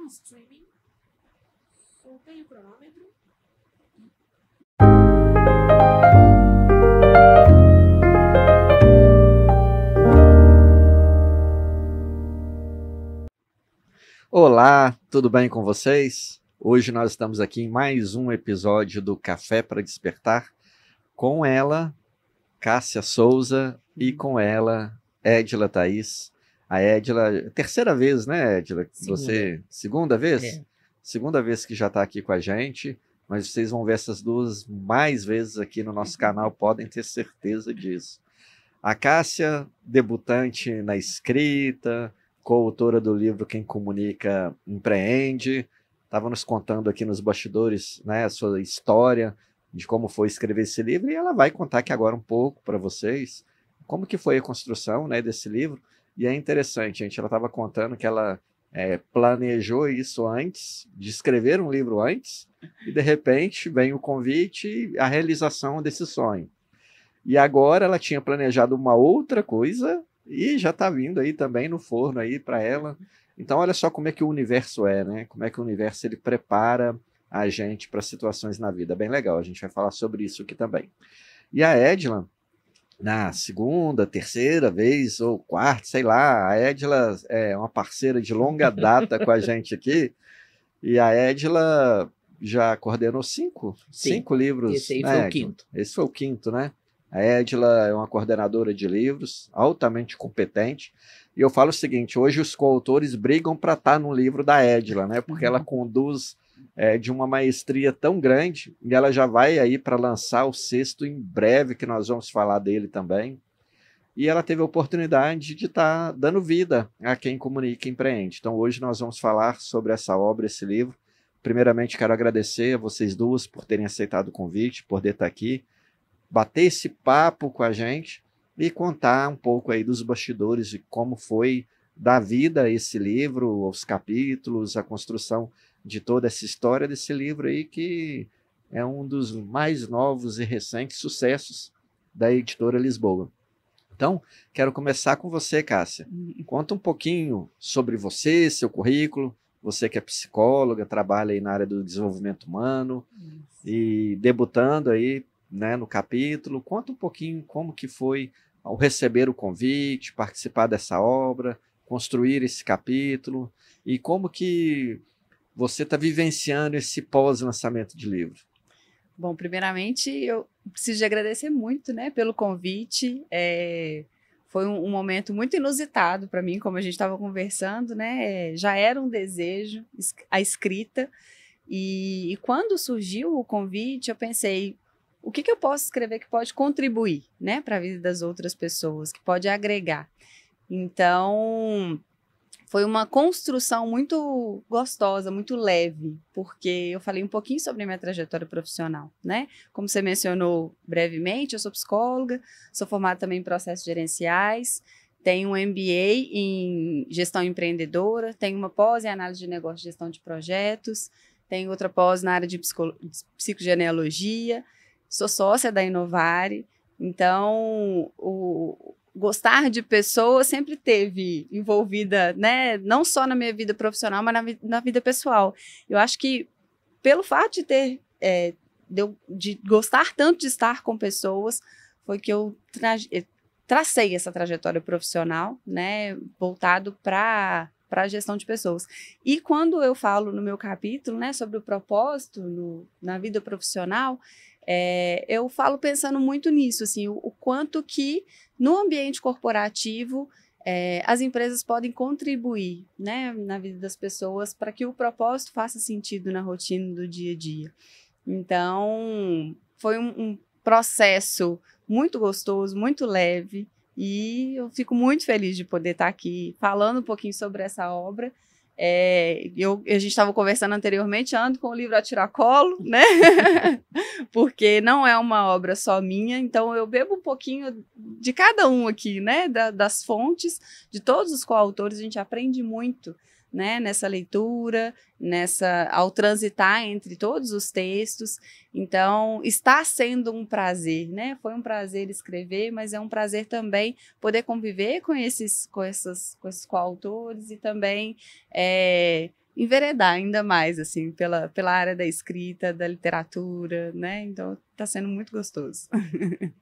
streaming. Soltei o cronômetro. Olá, tudo bem com vocês? Hoje nós estamos aqui em mais um episódio do Café para Despertar, com ela, Cássia Souza, e com ela, Edila Thaís. A Edila, terceira vez, né, Edila? Você, segunda vez? É. Segunda vez que já está aqui com a gente, mas vocês vão ver essas duas mais vezes aqui no nosso canal, podem ter certeza disso. A Cássia, debutante na escrita, coautora do livro Quem Comunica Empreende, estava nos contando aqui nos bastidores, né, a sua história de como foi escrever esse livro, e ela vai contar aqui agora um pouco para vocês como que foi a construção, né, desse livro. E é interessante, gente, ela estava contando que ela planejou isso antes, de escrever um livro antes, e de repente vem o convite e a realização desse sonho. E agora ela tinha planejado uma outra coisa e já está vindo aí também no forno aí para ela. Então olha só como é que o universo é, né? Como é que o universo ele prepara a gente para situações na vida. Bem legal, a gente vai falar sobre isso aqui também. E a Edila, na segunda, terceira vez ou quarta, sei lá, a Edila é uma parceira de longa data com a gente aqui, e a Edila já coordenou cinco livros. Esse aí né, foi o quinto. Esse foi o quinto, né? A Edila é uma coordenadora de livros, altamente competente, e eu falo o seguinte, hoje os coautores brigam para estar no livro da Edila, né? Porque ela conduz de uma maestria tão grande, e ela já vai aí para lançar o sexto em breve, que nós vamos falar dele também. E ela teve a oportunidade de estar dando vida a Quem Comunica e Empreende. Então hoje nós vamos falar sobre essa obra, esse livro. Primeiramente quero agradecer a vocês duas por terem aceitado o convite, por poder estar aqui, bater esse papo com a gente e contar um pouco aí dos bastidores de como foi dar vida a esse livro, os capítulos, a construção de toda essa história desse livro aí, que é um dos mais novos e recentes sucessos da editora Lisboa. Então, quero começar com você, Cássia. Conta um pouquinho sobre você, seu currículo, você que é psicóloga, trabalha aí na área do desenvolvimento humano e debutando aí, né, no capítulo. Conta um pouquinho como que foi ao receber o convite, participar dessa obra, construir esse capítulo e como que você está vivenciando esse pós-lançamento de livro. Bom, primeiramente, eu preciso de agradecer muito, né, pelo convite. Foi um momento muito inusitado para mim, como a gente estava conversando, né? Já era um desejo a escrita. E quando surgiu o convite, eu pensei, o que eu posso escrever que pode contribuir, né, para a vida das outras pessoas, que pode agregar. Então, foi uma construção muito gostosa, muito leve, porque eu falei um pouquinho sobre a minha trajetória profissional, né? Como você mencionou brevemente, eu sou psicóloga, sou formada também em processos gerenciais, tenho um MBA em gestão empreendedora, tenho uma pós em análise de negócio e gestão de projetos, tenho outra pós na área de psicogenealogia, sou sócia da Inovare, então gostar de pessoas sempre teve envolvida, né, não só na minha vida profissional, mas na vida pessoal. Eu acho que pelo fato de ter, de gostar tanto de estar com pessoas, foi que eu tracei essa trajetória profissional, né, voltado para a gestão de pessoas. E quando eu falo no meu capítulo, né, sobre o propósito na vida profissional, eu falo pensando muito nisso, assim, o quanto que no ambiente corporativo as empresas podem contribuir, né, na vida das pessoas para que o propósito faça sentido na rotina do dia a dia. Então, foi um processo muito gostoso, muito leve, e eu fico muito feliz de poder estar aqui falando um pouquinho sobre essa obra. A gente estava conversando anteriormente, ando com o livro a tiracolo, né? Porque não é uma obra só minha, então eu bebo um pouquinho de cada um aqui, né? Das fontes, de todos os coautores, a gente aprende muito, né, nessa leitura, ao transitar entre todos os textos. Então, está sendo um prazer, né? Foi um prazer escrever, mas é um prazer também poder conviver com esses coautores e também enveredar ainda mais, assim, pela área da escrita, da literatura, né? Então, está sendo muito gostoso.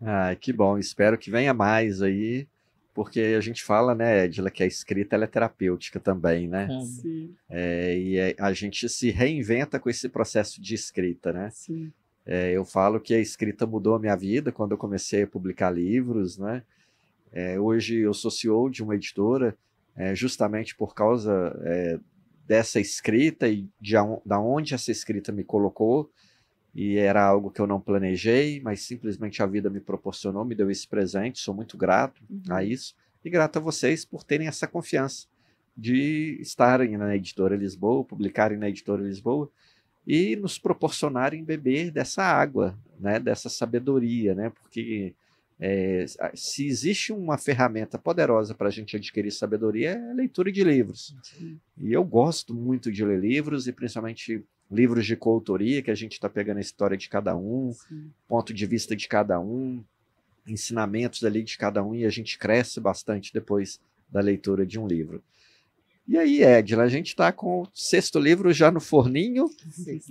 Ah, que bom. Espero que venha mais aí, porque a gente fala, né, Edila, que a escrita ela é terapêutica também, né? Sim, A gente se reinventa com esse processo de escrita, né? sim. Eu falo que a escrita mudou a minha vida quando eu comecei a publicar livros, né? Hoje eu sou CEO de uma editora, justamente por causa dessa escrita e da onde essa escrita me colocou, e era algo que eu não planejei, mas simplesmente a vida me proporcionou, me deu esse presente, sou muito grato a isso, e grato a vocês por terem essa confiança de estarem na Editora Lisboa, publicarem na Editora Lisboa, e nos proporcionarem beber dessa água, né, dessa sabedoria, né, porque se existe uma ferramenta poderosa para a gente adquirir sabedoria, é a leitura de livros. E eu gosto muito de ler livros, e principalmente livros de coautoria, que a gente está pegando a história de cada um, ponto de vista de cada um, ensinamentos ali de cada um, e a gente cresce bastante depois da leitura de um livro. E aí, Edila, a gente está com o 6º livro já no forninho,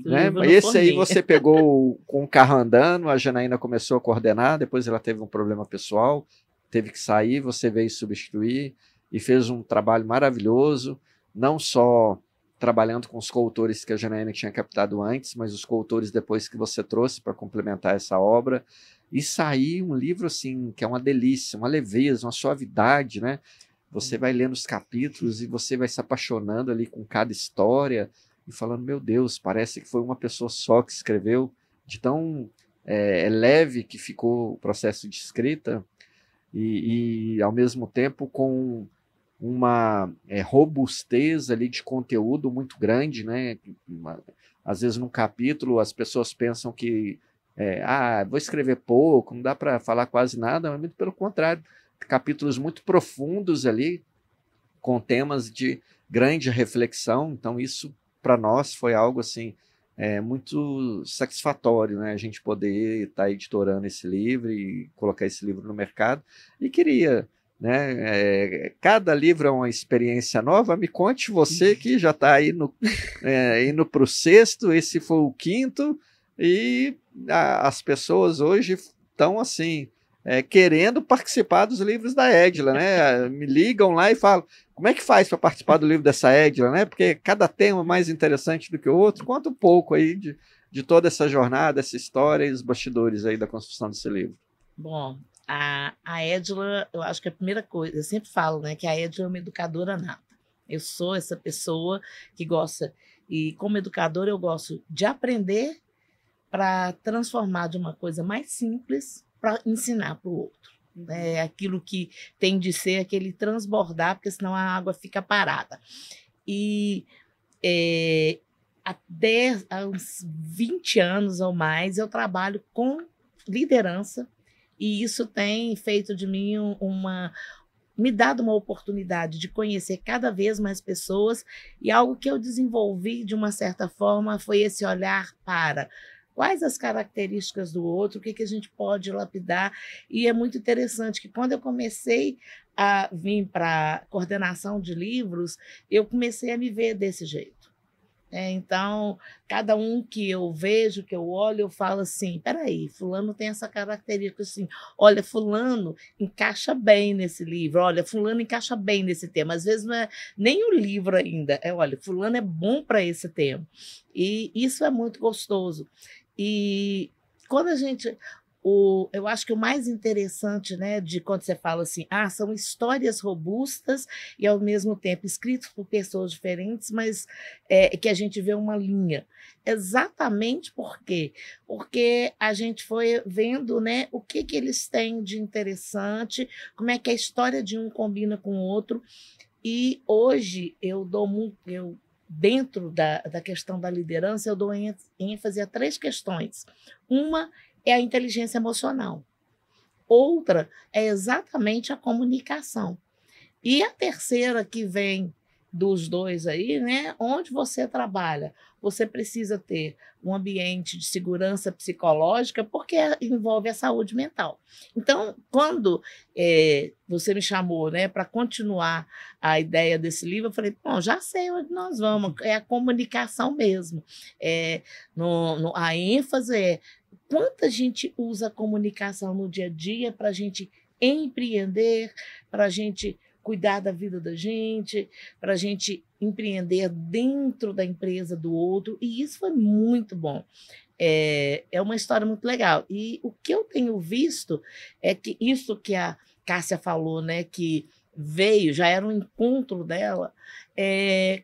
né? Esse aí você pegou com o carro andando, a Janaína começou a coordenar, depois ela teve um problema pessoal, teve que sair, você veio substituir e fez um trabalho maravilhoso, não só trabalhando com os coautores que a Janaína tinha captado antes, mas os coautores depois que você trouxe para complementar essa obra, e sair um livro assim, que é uma delícia, uma leveza, uma suavidade, né? Você vai lendo os capítulos e você vai se apaixonando ali com cada história e falando, meu Deus, parece que foi uma pessoa só que escreveu, de tão leve que ficou o processo de escrita, e ao mesmo tempo com uma robustez ali de conteúdo muito grande, né? Às vezes num capítulo as pessoas pensam que vou escrever pouco, não dá para falar quase nada, mas muito pelo contrário, capítulos muito profundos ali, com temas de grande reflexão. Então isso para nós foi algo assim muito satisfatório, né? A gente poder estar editorando esse livro e colocar esse livro no mercado, e queria, né, cada livro é uma experiência nova. Me conte você que já está aí indo para o 6º, esse foi o 5º, e as pessoas hoje estão assim querendo participar dos livros da Edila, né? Me ligam lá e falam, como é que faz para participar do livro dessa Edila, né? Porque cada tema é mais interessante do que o outro. Conta um pouco aí de toda essa jornada, essa história e os bastidores aí da construção desse livro. Bom, a Edila, eu acho que a primeira coisa, eu sempre falo, né, que a Edila é uma educadora nata. Eu sou essa pessoa que gosta, e como educadora eu gosto de aprender para transformar de uma coisa mais simples para ensinar para o outro. Aquilo que tem de ser aquele transbordar, porque senão a água fica parada. E há uns 20 anos ou mais eu trabalho com liderança, e isso tem feito de mim me dado uma oportunidade de conhecer cada vez mais pessoas, e algo que eu desenvolvi de uma certa forma foi esse olhar para quais as características do outro, o que a gente pode lapidar. E é muito interessante que quando eu comecei a vir para a coordenação de livros, eu comecei a me ver desse jeito. Então, cada um que eu vejo, que eu olho, eu falo assim, peraí, fulano tem essa característica assim, olha, fulano encaixa bem nesse livro, olha, fulano encaixa bem nesse tema. Às vezes não é nem o livro ainda, olha, fulano é bom para esse tema. E isso é muito gostoso. E quando a gente... eu acho que o mais interessante, né, de quando você fala assim, são histórias robustas e, ao mesmo tempo, escritas por pessoas diferentes, mas que a gente vê uma linha. Exatamente por quê? Porque a gente foi vendo, né, o que eles têm de interessante, como é que a história de um combina com o outro. E hoje dentro da questão da liderança, eu dou ênfase a 3 questões. Uma é a inteligência emocional. Outra é exatamente a comunicação. E a terceira, que vem dos dois aí, né? Onde você trabalha, você precisa ter um ambiente de segurança psicológica, porque envolve a saúde mental. Então, quando você me chamou, né, para continuar a ideia desse livro, eu falei, bom, já sei onde nós vamos, é a comunicação mesmo. A ênfase é quanta gente usa a comunicação no dia a dia para a gente empreender, para a gente cuidar da vida da gente, para a gente empreender dentro da empresa do outro, e isso foi muito bom. É uma história muito legal. E o que eu tenho visto é que isso que a Cássia falou, né, que veio, já era um encontro dela,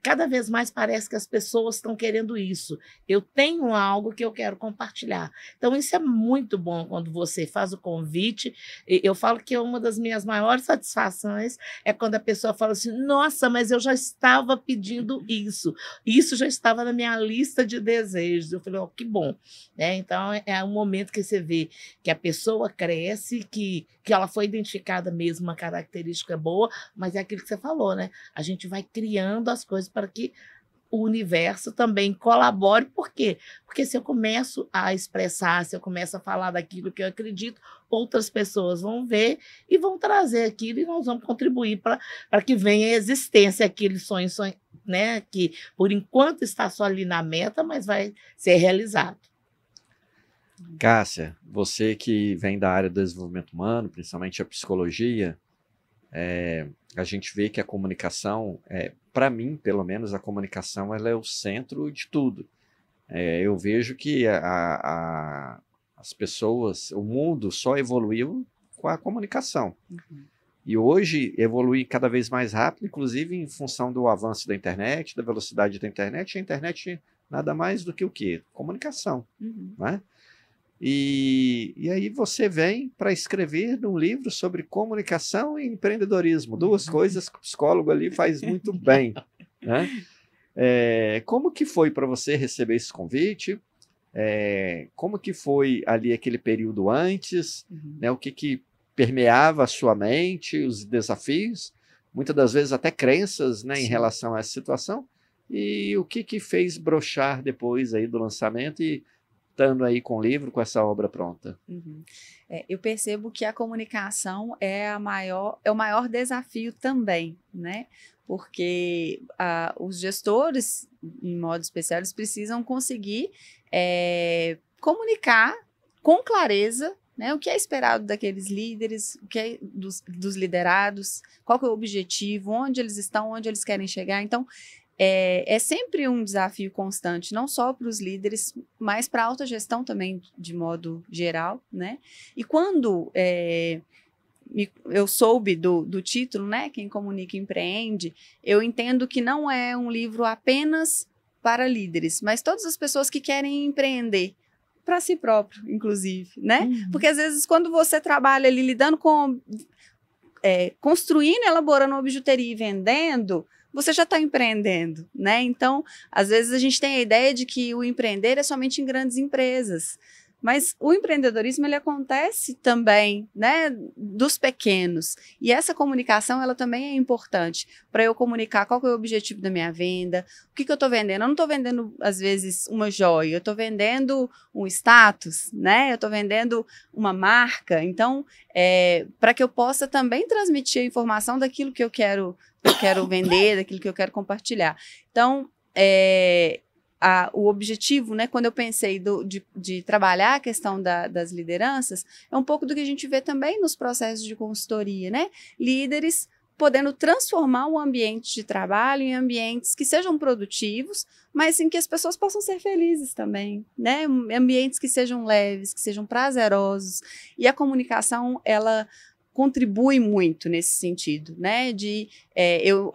cada vez mais parece que as pessoas estão querendo isso. Eu tenho algo que eu quero compartilhar. Então, isso é muito bom quando você faz o convite. Eu falo que uma das minhas maiores satisfações é quando a pessoa fala assim, nossa, mas eu já estava pedindo isso. Isso já estava na minha lista de desejos. Eu falei, oh, que bom. Então, é um momento que você vê que a pessoa cresce, que ela foi identificada mesmo, uma característica boa, mas é aquilo que você falou, né? A gente vai criando as coisas para que o universo também colabore. Por quê? Porque se eu começo a expressar, se eu começo a falar daquilo que eu acredito, outras pessoas vão ver e vão trazer aquilo e nós vamos contribuir para que venha a existência aquele sonho, né? Que por enquanto está só ali na meta, mas vai ser realizado. Cássia, você que vem da área do desenvolvimento humano, principalmente a psicologia, a gente vê que a comunicação, para mim, pelo menos, a comunicação ela é o centro de tudo. Eu vejo que as pessoas, o mundo só evoluiu com a comunicação. Uhum. E hoje evolui cada vez mais rápido, inclusive em função do avanço da internet, da velocidade da internet. A internet nada mais do que o quê? Comunicação, Uhum. né? E aí você vem para escrever um livro sobre comunicação e empreendedorismo, duas coisas que o psicólogo ali faz muito bem, né? Como que foi para você receber esse convite? Como que foi ali aquele período antes? Uhum. Né? O que permeava a sua mente, os desafios, muitas das vezes até crenças, né, em relação a essa situação? E o que fez brochar depois aí do lançamento e estando aí com o livro, com essa obra pronta? Uhum. Eu percebo que a comunicação é o maior desafio também, né? Porque os gestores, em modo especial, eles precisam conseguir comunicar com clareza, né, o que é esperado daqueles líderes, o que é dos liderados, qual que é o objetivo, onde eles estão, onde eles querem chegar. Então, é sempre um desafio constante, não só para os líderes, mas para a autogestão também, de modo geral, né? E quando eu soube do título, né? Quem Comunica Empreende, eu entendo que não é um livro apenas para líderes, mas todas as pessoas que querem empreender, para si próprio, inclusive, né? Uhum. Porque às vezes quando você trabalha ali lidando com construindo, elaborando uma bijuteria e vendendo, você já está empreendendo, né? Então, às vezes a gente tem a ideia de que o empreender é somente em grandes empresas, mas o empreendedorismo ele acontece também, né, dos pequenos. E essa comunicação ela também é importante para eu comunicar qual que é o objetivo da minha venda, o que eu estou vendendo. Eu não estou vendendo às vezes uma joia, eu estou vendendo um status, né? Eu estou vendendo uma marca. Então, para que eu possa também transmitir a informação daquilo que eu quero vender, daquilo que eu quero compartilhar. Então, o objetivo, né, quando eu pensei de trabalhar a questão das lideranças, é um pouco do que a gente vê também nos processos de consultoria, né? Líderes podendo transformar o ambiente de trabalho em ambientes que sejam produtivos, mas em que as pessoas possam ser felizes também, né? Ambientes que sejam leves, que sejam prazerosos. E a comunicação, ela contribui muito nesse sentido, né, de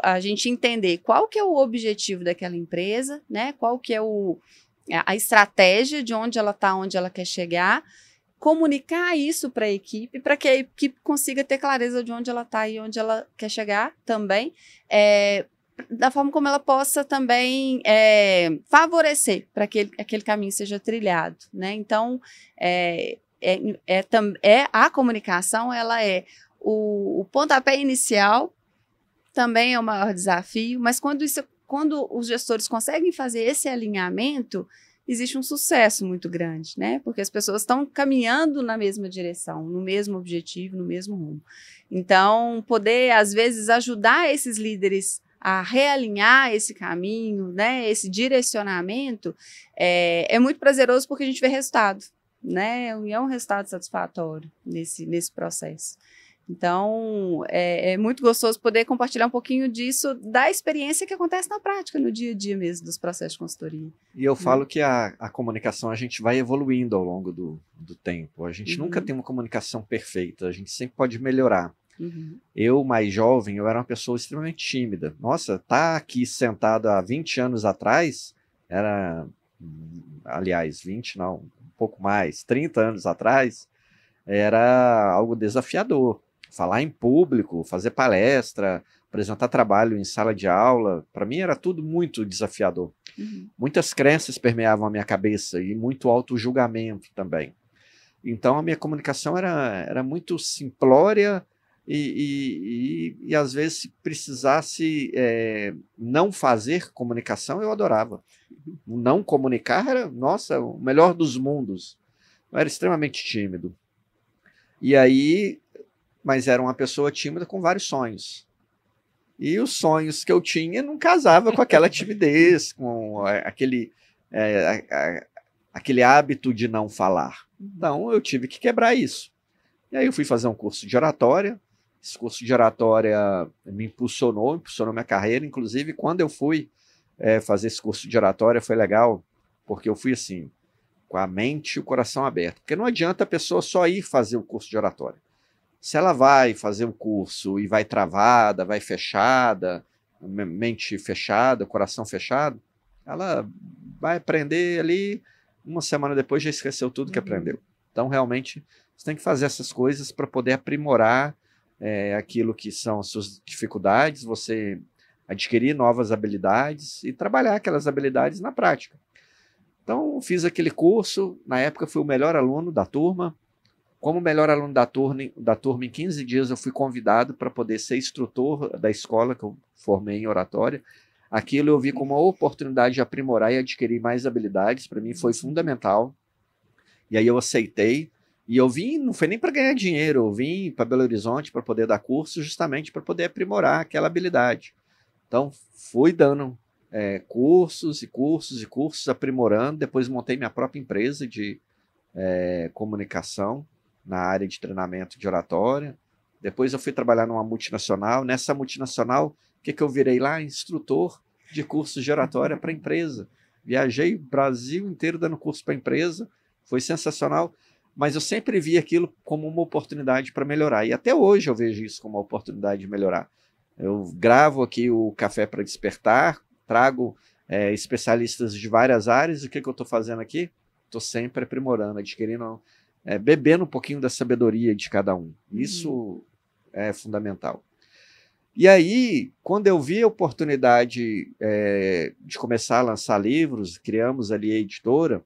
a gente entender qual que é o objetivo daquela empresa, né, qual que é a estratégia de onde ela está, onde ela quer chegar, comunicar isso para a equipe, para que a equipe consiga ter clareza de onde ela está e onde ela quer chegar também, da forma como ela possa também favorecer para que aquele caminho seja trilhado, né, então a comunicação, ela é o pontapé inicial também é o maior desafio, mas quando os gestores conseguem fazer esse alinhamento, existe um sucesso muito grande, né? Porque as pessoas estão caminhando na mesma direção, no mesmo objetivo, no mesmo rumo. Então, poder, às vezes, ajudar esses líderes a realinhar esse caminho, né? Esse direcionamento, é muito prazeroso porque a gente vê resultado, né? E é um resultado satisfatório nesse processo. Então, é muito gostoso poder compartilhar um pouquinho disso, da experiência que acontece na prática, no dia a dia mesmo, dos processos de consultoria. E eu falo que a comunicação, a gente vai evoluindo ao longo do tempo. A gente nunca tem uma comunicação perfeita, a gente sempre pode melhorar. Eu, mais jovem, eu era uma pessoa extremamente tímida. Nossa, tá aqui sentado há 20 anos atrás, aliás, 20 não, um pouco mais, 30 anos atrás, era algo desafiador. Falar em público, fazer palestra, apresentar trabalho em sala de aula, para mim era tudo muito desafiador. Muitas crenças permeavam a minha cabeça e muito auto-julgamento também. Então a minha comunicação era muito simplória e às vezes se precisasse não fazer comunicação, eu adorava. Não comunicar era, nossa, o melhor dos mundos. Eu era extremamente tímido. E aí, mas era uma pessoa tímida com vários sonhos. E os sonhos que eu tinha não casava com aquela timidez, com aquele hábito de não falar. Então, eu tive que quebrar isso. E aí eu fui fazer um curso de oratória. Esse curso de oratória me impulsionou minha carreira. Inclusive, quando eu fui fazer esse curso de oratória, foi legal, porque eu fui assim, com a mente e o coração aberto. Porque não adianta a pessoa só ir fazer o curso de oratória. Se ela vai fazer o curso e vai travada, vai fechada, mente fechada, coração fechado, ela vai aprender ali, uma semana depois já esqueceu tudo que aprendeu. Então, realmente, você tem que fazer essas coisas para poder aprimorar aquilo que são as suas dificuldades, você adquirir novas habilidades e trabalhar aquelas habilidades na prática. Então, fiz aquele curso, na época fui o melhor aluno da turma. Como melhor aluno da turma, em 15 dias eu fui convidado para poder ser instrutor da escola que eu formei em oratória. Aquilo eu vi como uma oportunidade de aprimorar e adquirir mais habilidades, para mim foi fundamental. E aí eu aceitei, e eu vim, não foi nem para ganhar dinheiro, eu vim para Belo Horizonte para poder dar curso, justamente para poder aprimorar aquela habilidade. Então, fui dando cursos e cursos e cursos, aprimorando. Depois montei minha própria empresa de comunicação na área de treinamento de oratória. Depois eu fui trabalhar numa multinacional. Nessa multinacional, o que eu virei lá? Instrutor de cursos de oratória para empresa. Viajei o Brasil inteiro dando curso para empresa. Foi sensacional, mas eu sempre vi aquilo como uma oportunidade para melhorar. E até hoje eu vejo isso como uma oportunidade de melhorar. Eu gravo aqui o Café para Despertar, trago especialistas de várias áreas. O que eu estou fazendo aqui? Estou sempre aprimorando, adquirindo, bebendo um pouquinho da sabedoria de cada um. Isso é fundamental. E aí, quando eu vi a oportunidade de começar a lançar livros, criamos ali a editora,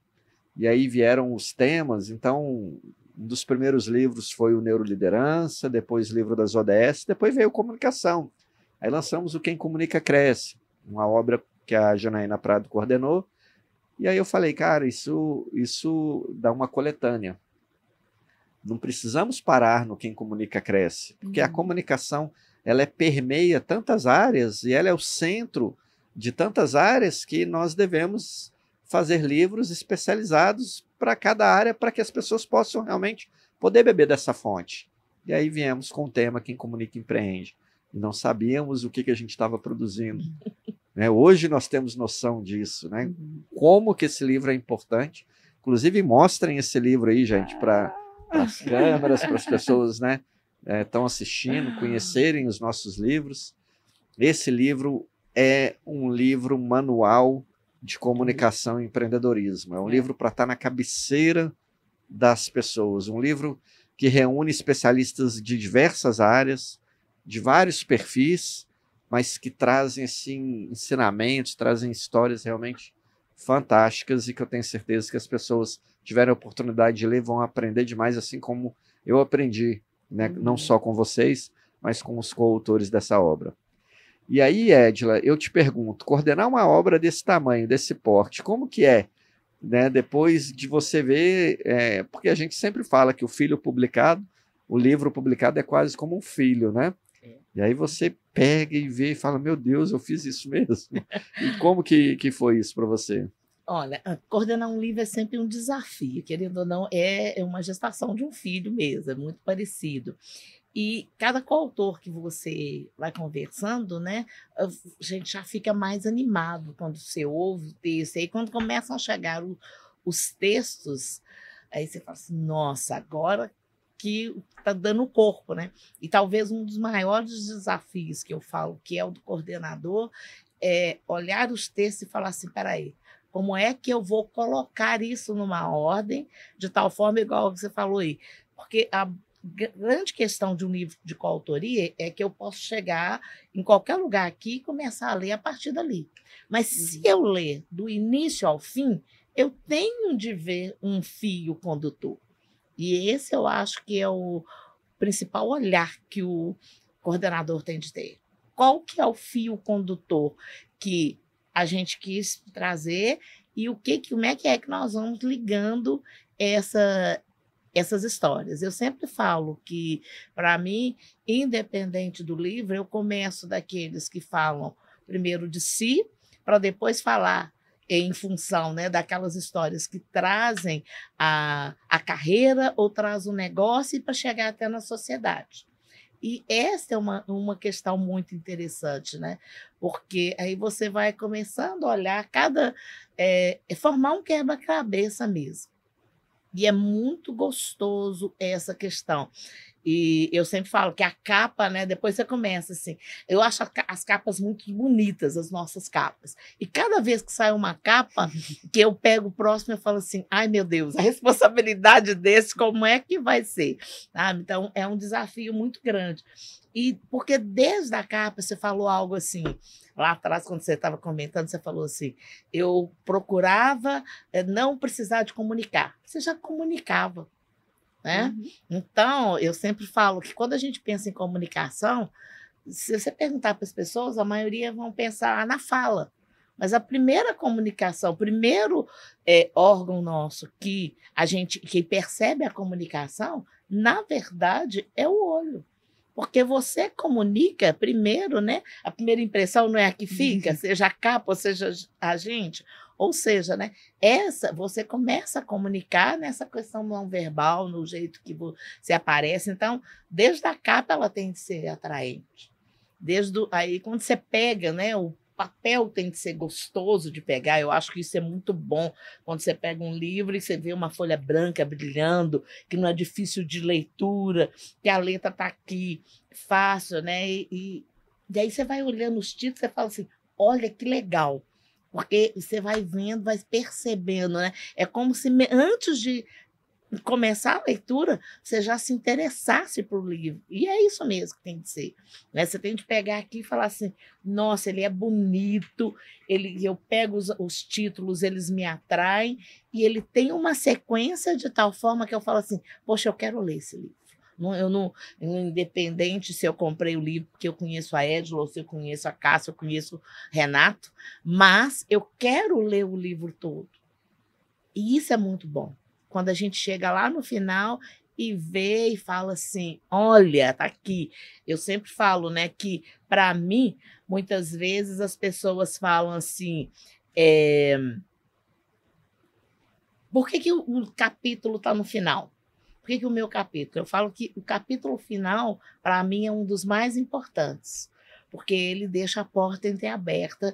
e aí vieram os temas. Então, um dos primeiros livros foi o Neuroliderança, depois o livro das ODS, depois veio Comunicação. Aí lançamos o Quem Comunica Cresce, uma obra que a Janaína Prado coordenou. E aí eu falei, cara, isso dá uma coletânea. Não precisamos parar no Quem Comunica Cresce, porque a comunicação ela permeia tantas áreas e ela é o centro de tantas áreas que nós devemos fazer livros especializados para cada área, para que as pessoas possam realmente poder beber dessa fonte. E aí viemos com o tema Quem Comunica Empreende. E não sabíamos o que a gente estava produzindo. Hoje nós temos noção disso, né? Como que esse livro é importante. Inclusive, mostrem esse livro aí, gente, para as câmeras, para as pessoas, né, estão assistindo, conhecerem os nossos livros. Esse livro é um livro manual de comunicação e empreendedorismo. É um livro para estar na cabeceira das pessoas. Um livro que reúne especialistas de diversas áreas, de vários perfis, mas que trazem assim, ensinamentos, trazem histórias realmente fantásticas e que eu tenho certeza que as pessoas tiverem a oportunidade de ler vão aprender demais, assim como eu aprendi, né? Não só com vocês, mas com os coautores dessa obra. E aí, Edila, eu te pergunto, coordenar uma obra desse tamanho, desse porte, como que é? Né, depois de você ver, porque a gente sempre fala que o livro publicado é quase como um filho, né? E aí você pega e vê e fala, meu Deus, eu fiz isso mesmo. E como que foi isso para você? Olha, coordenar um livro é sempre um desafio, querendo ou não, é uma gestação de um filho mesmo, é muito parecido. E cada coautor que você vai conversando, né, a gente já fica mais animado quando você ouve o texto. E aí, quando começam a chegar os textos, aí você fala assim, nossa, agora que está dando corpo, né? E talvez um dos maiores desafios que eu falo, que é o do coordenador, é olhar os textos e falar assim, peraí, como é que eu vou colocar isso numa ordem, de tal forma, igual você falou aí? Porque a grande questão de um livro de coautoria é que eu posso chegar em qualquer lugar aqui e começar a ler a partir dali. Mas se eu ler do início ao fim, eu tenho de ver um fio condutor. E esse eu acho que é o principal olhar que o coordenador tem de ter. Qual que é o fio condutor que a gente quis trazer e como é que nós vamos ligando essas histórias. Eu sempre falo que, para mim, independente do livro, eu começo daqueles que falam primeiro de si, para depois falar em função, né, daquelas histórias que trazem a carreira ou traz o negócio para chegar até na sociedade. E essa é uma questão muito interessante, né? Porque aí você vai começando a olhar formar um quebra-cabeça mesmo. E é muito gostoso essa questão. E eu sempre falo que a capa, né? Depois você começa assim. Eu acho as capas muito bonitas, as nossas capas. E cada vez que sai uma capa, que eu pego o próximo, eu falo assim: ai meu Deus, a responsabilidade desse, como é que vai ser? Sabe? Então, é um desafio muito grande. E porque desde a capa você falou algo assim, lá atrás, quando você estava comentando, você falou assim: eu procurava não precisar de comunicar. Você já comunicava. Né? Então, eu sempre falo que quando a gente pensa em comunicação, se você perguntar para as pessoas, a maioria vão pensar na fala. Mas a primeira comunicação, o primeiro órgão nosso que percebe a comunicação, na verdade, é o olho. Porque você comunica primeiro, né? A primeira impressão não é a que fica, seja a capa, ou seja a gente. Ou seja, né, você começa a comunicar nessa questão não verbal, no jeito que você aparece. Então, desde a capa, ela tem de ser atraente. Aí, quando você pega, né, o papel tem de ser gostoso de pegar. Eu acho que isso é muito bom. Quando você pega um livro e você vê uma folha branca brilhando, que não é difícil de leitura, que a letra está aqui, fácil, né? E aí você vai olhando os títulos e fala assim, olha que legal. Porque você vai vendo, vai percebendo, né? É como se antes de começar a leitura, você já se interessasse por livro. E é isso mesmo que tem de ser. Né? Você tem de pegar aqui e falar assim, nossa, ele é bonito, eu pego os títulos, eles me atraem, e ele tem uma sequência de tal forma que eu falo assim, poxa, eu quero ler esse livro. Independente se eu comprei o livro porque eu conheço a Edila, ou se eu conheço a Cássia, eu conheço o Renato, mas eu quero ler o livro todo. E isso é muito bom. Quando a gente chega lá no final e vê e fala assim, olha, tá aqui. Eu sempre falo, né, que, para mim, muitas vezes as pessoas falam assim, por que o capítulo está no final? Por que o meu capítulo? Eu falo que o capítulo final, para mim, é um dos mais importantes, porque ele deixa a porta entreaberta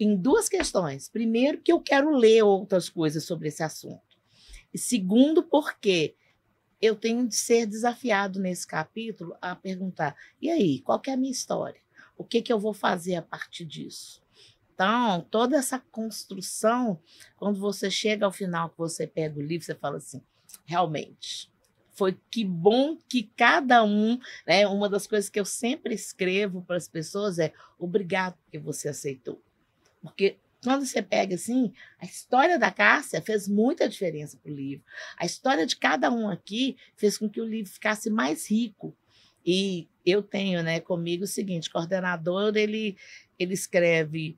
em duas questões. Primeiro, que eu quero ler outras coisas sobre esse assunto. E segundo, porque eu tenho de ser desafiado nesse capítulo a perguntar, e aí, qual que é a minha história? O que eu vou fazer a partir disso? Então, toda essa construção, quando você chega ao final, que você pega o livro, você fala assim, realmente... Foi que bom que cada um, né? Uma das coisas que eu sempre escrevo para as pessoas é obrigado porque você aceitou. Porque quando você pega assim, a história da Cássia fez muita diferença para o livro. A história de cada um aqui fez com que o livro ficasse mais rico. E eu tenho, né, comigo o seguinte, coordenador, ele escreve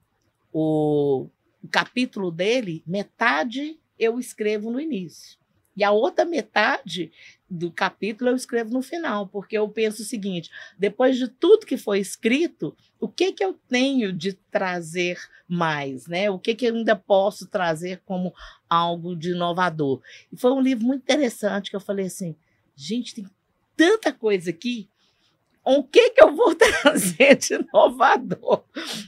o capítulo dele, metade eu escrevo no início. E a outra metade do capítulo eu escrevo no final, porque eu penso o seguinte, depois de tudo que foi escrito, o que eu tenho de trazer mais, né? O que eu ainda posso trazer como algo de inovador? E foi um livro muito interessante que eu falei assim, gente, tem tanta coisa aqui, o que eu vou trazer de inovador?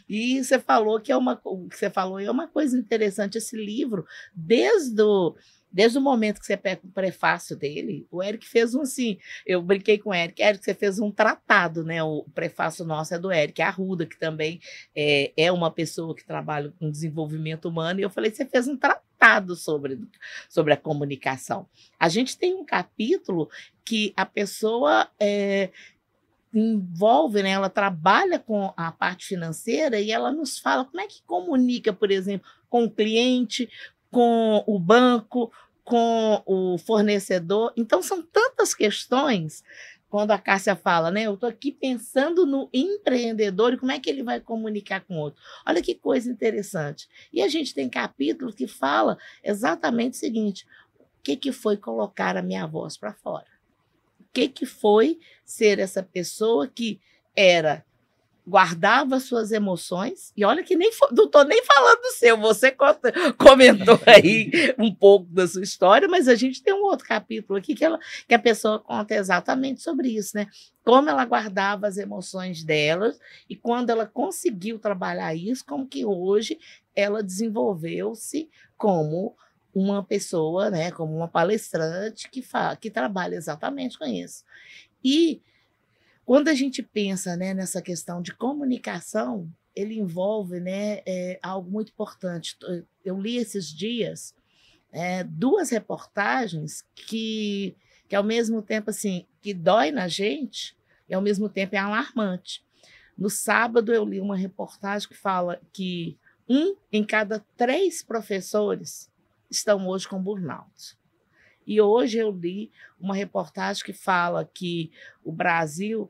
E você falou que o que você falou é uma coisa interessante, esse livro, desde o momento que você pega o prefácio dele, o Eric fez assim, eu brinquei com o Eric, você fez um tratado, né? O prefácio nosso é do Eric Arruda, que também é uma pessoa que trabalha com desenvolvimento humano, e eu falei, você fez um tratado sobre a comunicação. A gente tem um capítulo que a pessoa envolve, né? Ela trabalha com a parte financeira e ela nos fala como é que comunica, por exemplo, com o cliente, com o banco, com o fornecedor. Então, são tantas questões, quando a Cássia fala, né? Eu estou aqui pensando no empreendedor e como é que ele vai comunicar com o outro. Olha que coisa interessante. E a gente tem capítulo que fala exatamente o seguinte, o que foi colocar a minha voz para fora? O que foi ser essa pessoa que guardava suas emoções, e olha que não estou nem falando do seu, você comentou aí um pouco da sua história, mas a gente tem um outro capítulo aqui que a pessoa conta exatamente sobre isso, né? Como ela guardava as emoções dela e quando ela conseguiu trabalhar isso, como que hoje ela desenvolveu-se como uma pessoa, né, como uma palestrante que trabalha exatamente com isso. E quando a gente pensa, né, nessa questão de comunicação, ele envolve, né, algo muito importante. Eu li esses dias 2 reportagens que ao mesmo tempo assim, que dói na gente e ao mesmo tempo é alarmante. No sábado eu li uma reportagem que fala que 1 em cada 3 professores estão hoje com burnout. E hoje eu li uma reportagem que fala que o Brasil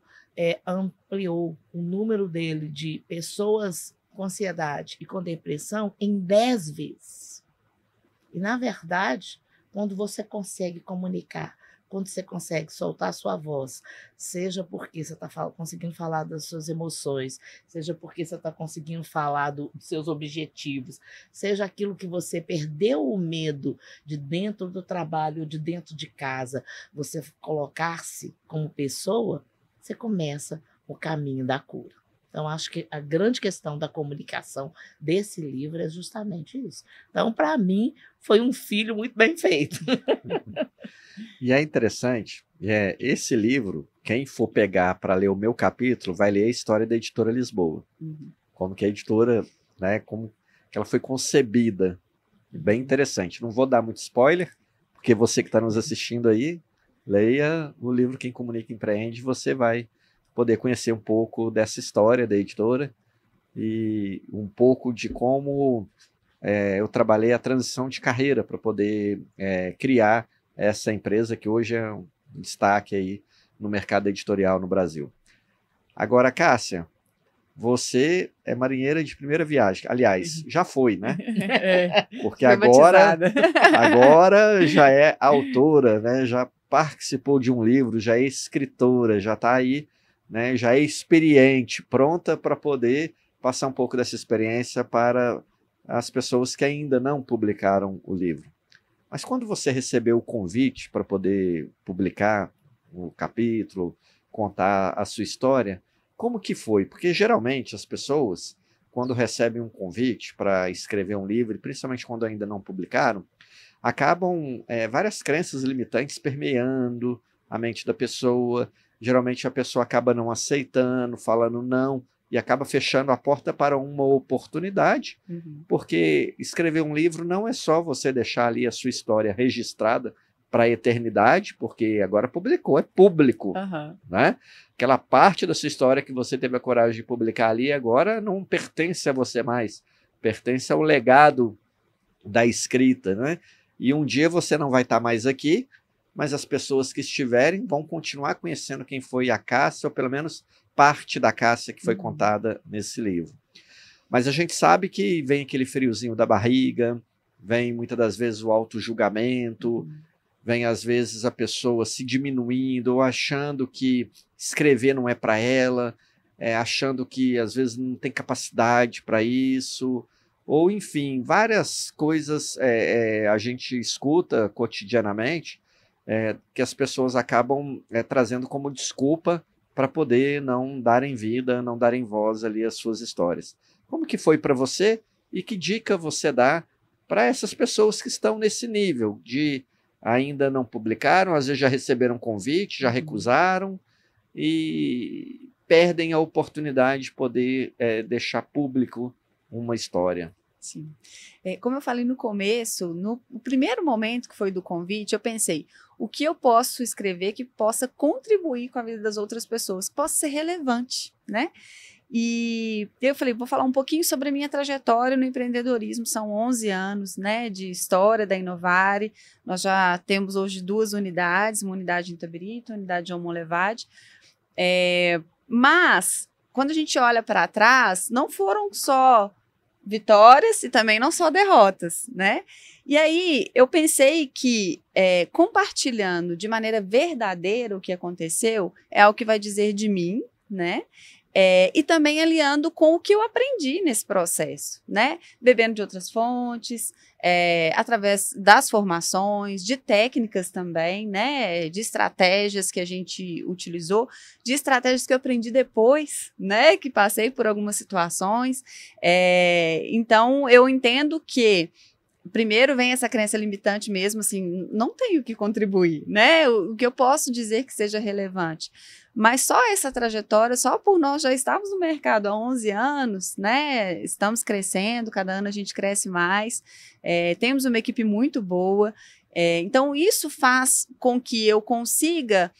ampliou o número dele de pessoas com ansiedade e com depressão em 10 vezes. E, na verdade, quando você consegue comunicar, quando você consegue soltar a sua voz, seja porque você está conseguindo falar das suas emoções, seja porque você está conseguindo falar dos seus objetivos, seja aquilo que você perdeu o medo de dentro do trabalho, de dentro de casa, você colocar-se como pessoa, você começa o caminho da cura. Então, acho que a grande questão da comunicação desse livro é justamente isso. Então, para mim, foi um filho muito bem feito. E é interessante, esse livro, quem for pegar para ler o meu capítulo, vai ler a história da Editora Lisboa. Uhum. Como que a editora, né, como que ela foi concebida. Bem interessante. Não vou dar muito spoiler, porque você que está nos assistindo aí, leia o livro Quem Comunica Empreende, você vai poder conhecer um pouco dessa história da editora e um pouco de como eu trabalhei a transição de carreira para poder criar essa empresa que hoje é um destaque aí no mercado editorial no Brasil. Agora, Cássia, você é marinheira de primeira viagem. Aliás, já foi, né? Porque agora já é autora, né? Já participou de um livro, já é escritora, já está aí, né? Já é experiente, pronta para poder passar um pouco dessa experiência para as pessoas que ainda não publicaram o livro. Mas quando você recebeu o convite para poder publicar o capítulo, contar a sua história, como que foi? Porque geralmente as pessoas, quando recebem um convite para escrever um livro, principalmente quando ainda não publicaram, acabam várias crenças limitantes permeando a mente da pessoa. Geralmente a pessoa acaba não aceitando, falando não, e acaba fechando a porta para uma oportunidade, porque escrever um livro não é só você deixar ali a sua história registrada para a eternidade, porque agora publicou, é público, né? Aquela parte da sua história que você teve a coragem de publicar ali, agora não pertence a você mais, pertence ao legado da escrita, né? E um dia você não vai estar mais aqui, mas as pessoas que estiverem vão continuar conhecendo quem foi a Cássia, ou pelo menos parte da Cássia que foi contada nesse livro. Mas a gente sabe que vem aquele friozinho da barriga, vem muitas das vezes o auto-julgamento, vem às vezes a pessoa se diminuindo ou achando que escrever não é para ela, achando que às vezes não tem capacidade para isso, ou enfim, várias coisas a gente escuta cotidianamente que as pessoas acabam trazendo como desculpa para poder não darem vida, não darem voz ali às suas histórias. Como que foi para você e que dica você dá para essas pessoas que estão nesse nível de ainda não publicaram, às vezes já receberam convite, já recusaram e perdem a oportunidade de poder deixar público uma história? Sim. Como eu falei no começo, no primeiro momento que foi do convite, eu pensei, o que eu posso escrever que possa contribuir com a vida das outras pessoas, que possa ser relevante, né? E eu falei, vou falar um pouquinho sobre a minha trajetória no empreendedorismo, são 11 anos, né, de história da Inovare. Nós já temos hoje 2 unidades, uma unidade em Itabirito, uma unidade em Almolevade, mas quando a gente olha para trás, não foram só vitórias e também não só derrotas, né? E aí eu pensei que compartilhando de maneira verdadeira o que aconteceu é algo que vai dizer de mim, né? E também aliando com o que eu aprendi nesse processo, né? Bebendo de outras fontes, através das formações, de técnicas também, né? De estratégias que a gente utilizou, de estratégias que eu aprendi depois, né? Que passei por algumas situações. Então, eu entendo que primeiro vem essa crença limitante mesmo, assim, não tenho que contribuir, né? O que eu posso dizer que seja relevante. Mas só essa trajetória, só por nós já estarmos no mercado há 11 anos, né? Estamos crescendo, cada ano a gente cresce mais, temos uma equipe muito boa, então isso faz com que eu consiga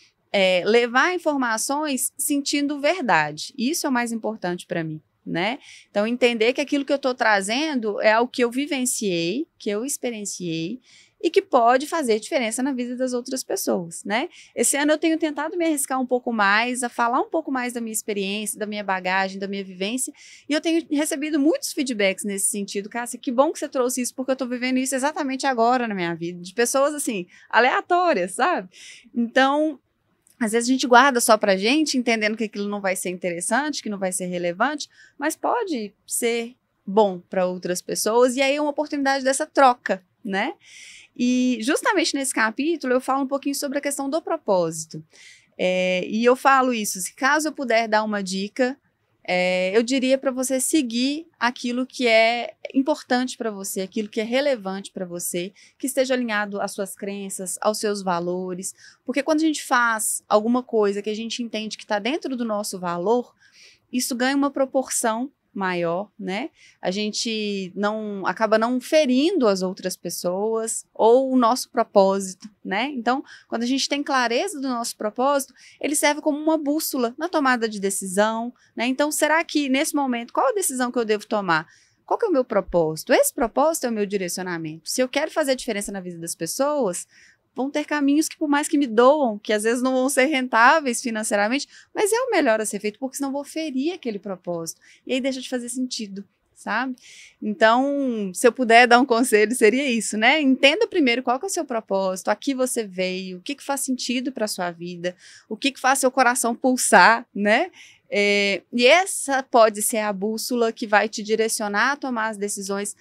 levar informações sentindo verdade. Isso é o mais importante para mim, né? Então, entender que aquilo que eu estou trazendo é algo que eu vivenciei, que eu experienciei e que pode fazer diferença na vida das outras pessoas, né? Esse ano eu tenho tentado me arriscar um pouco mais, a falar um pouco mais da minha experiência, da minha bagagem, da minha vivência, e eu tenho recebido muitos feedbacks nesse sentido. Cássia, que bom que você trouxe isso, porque eu estou vivendo isso exatamente agora na minha vida, de pessoas, assim, aleatórias, sabe? Então, às vezes a gente guarda só pra gente, entendendo que aquilo não vai ser interessante, que não vai ser relevante, mas pode ser bom para outras pessoas, e aí é uma oportunidade dessa troca, né? E justamente nesse capítulo eu falo um pouquinho sobre a questão do propósito. E eu falo isso, se caso eu puder dar uma dica, eu diria para você seguir aquilo que é importante para você, aquilo que é relevante para você, que esteja alinhado às suas crenças, aos seus valores, porque quando a gente faz alguma coisa que a gente entende que está dentro do nosso valor, isso ganha uma proporção maior, né? A gente acaba não ferindo as outras pessoas ou o nosso propósito, né? Então, quando a gente tem clareza do nosso propósito, ele serve como uma bússola na tomada de decisão, né? Então, será que nesse momento, qual a decisão que eu devo tomar? Qual que é o meu propósito? Esse propósito é o meu direcionamento. Se eu quero fazer diferença na vida das pessoas, vão ter caminhos que, por mais que me doam, que às vezes não vão ser rentáveis financeiramente, mas é o melhor a ser feito, porque senão vou ferir aquele propósito. E aí deixa de fazer sentido, sabe? Então, se eu puder dar um conselho, seria isso, né? Entenda primeiro qual que é o seu propósito, a que você veio, o que faz sentido para a sua vida, o que faz seu coração pulsar, né? E essa pode ser a bússola que vai te direcionar a tomar as decisões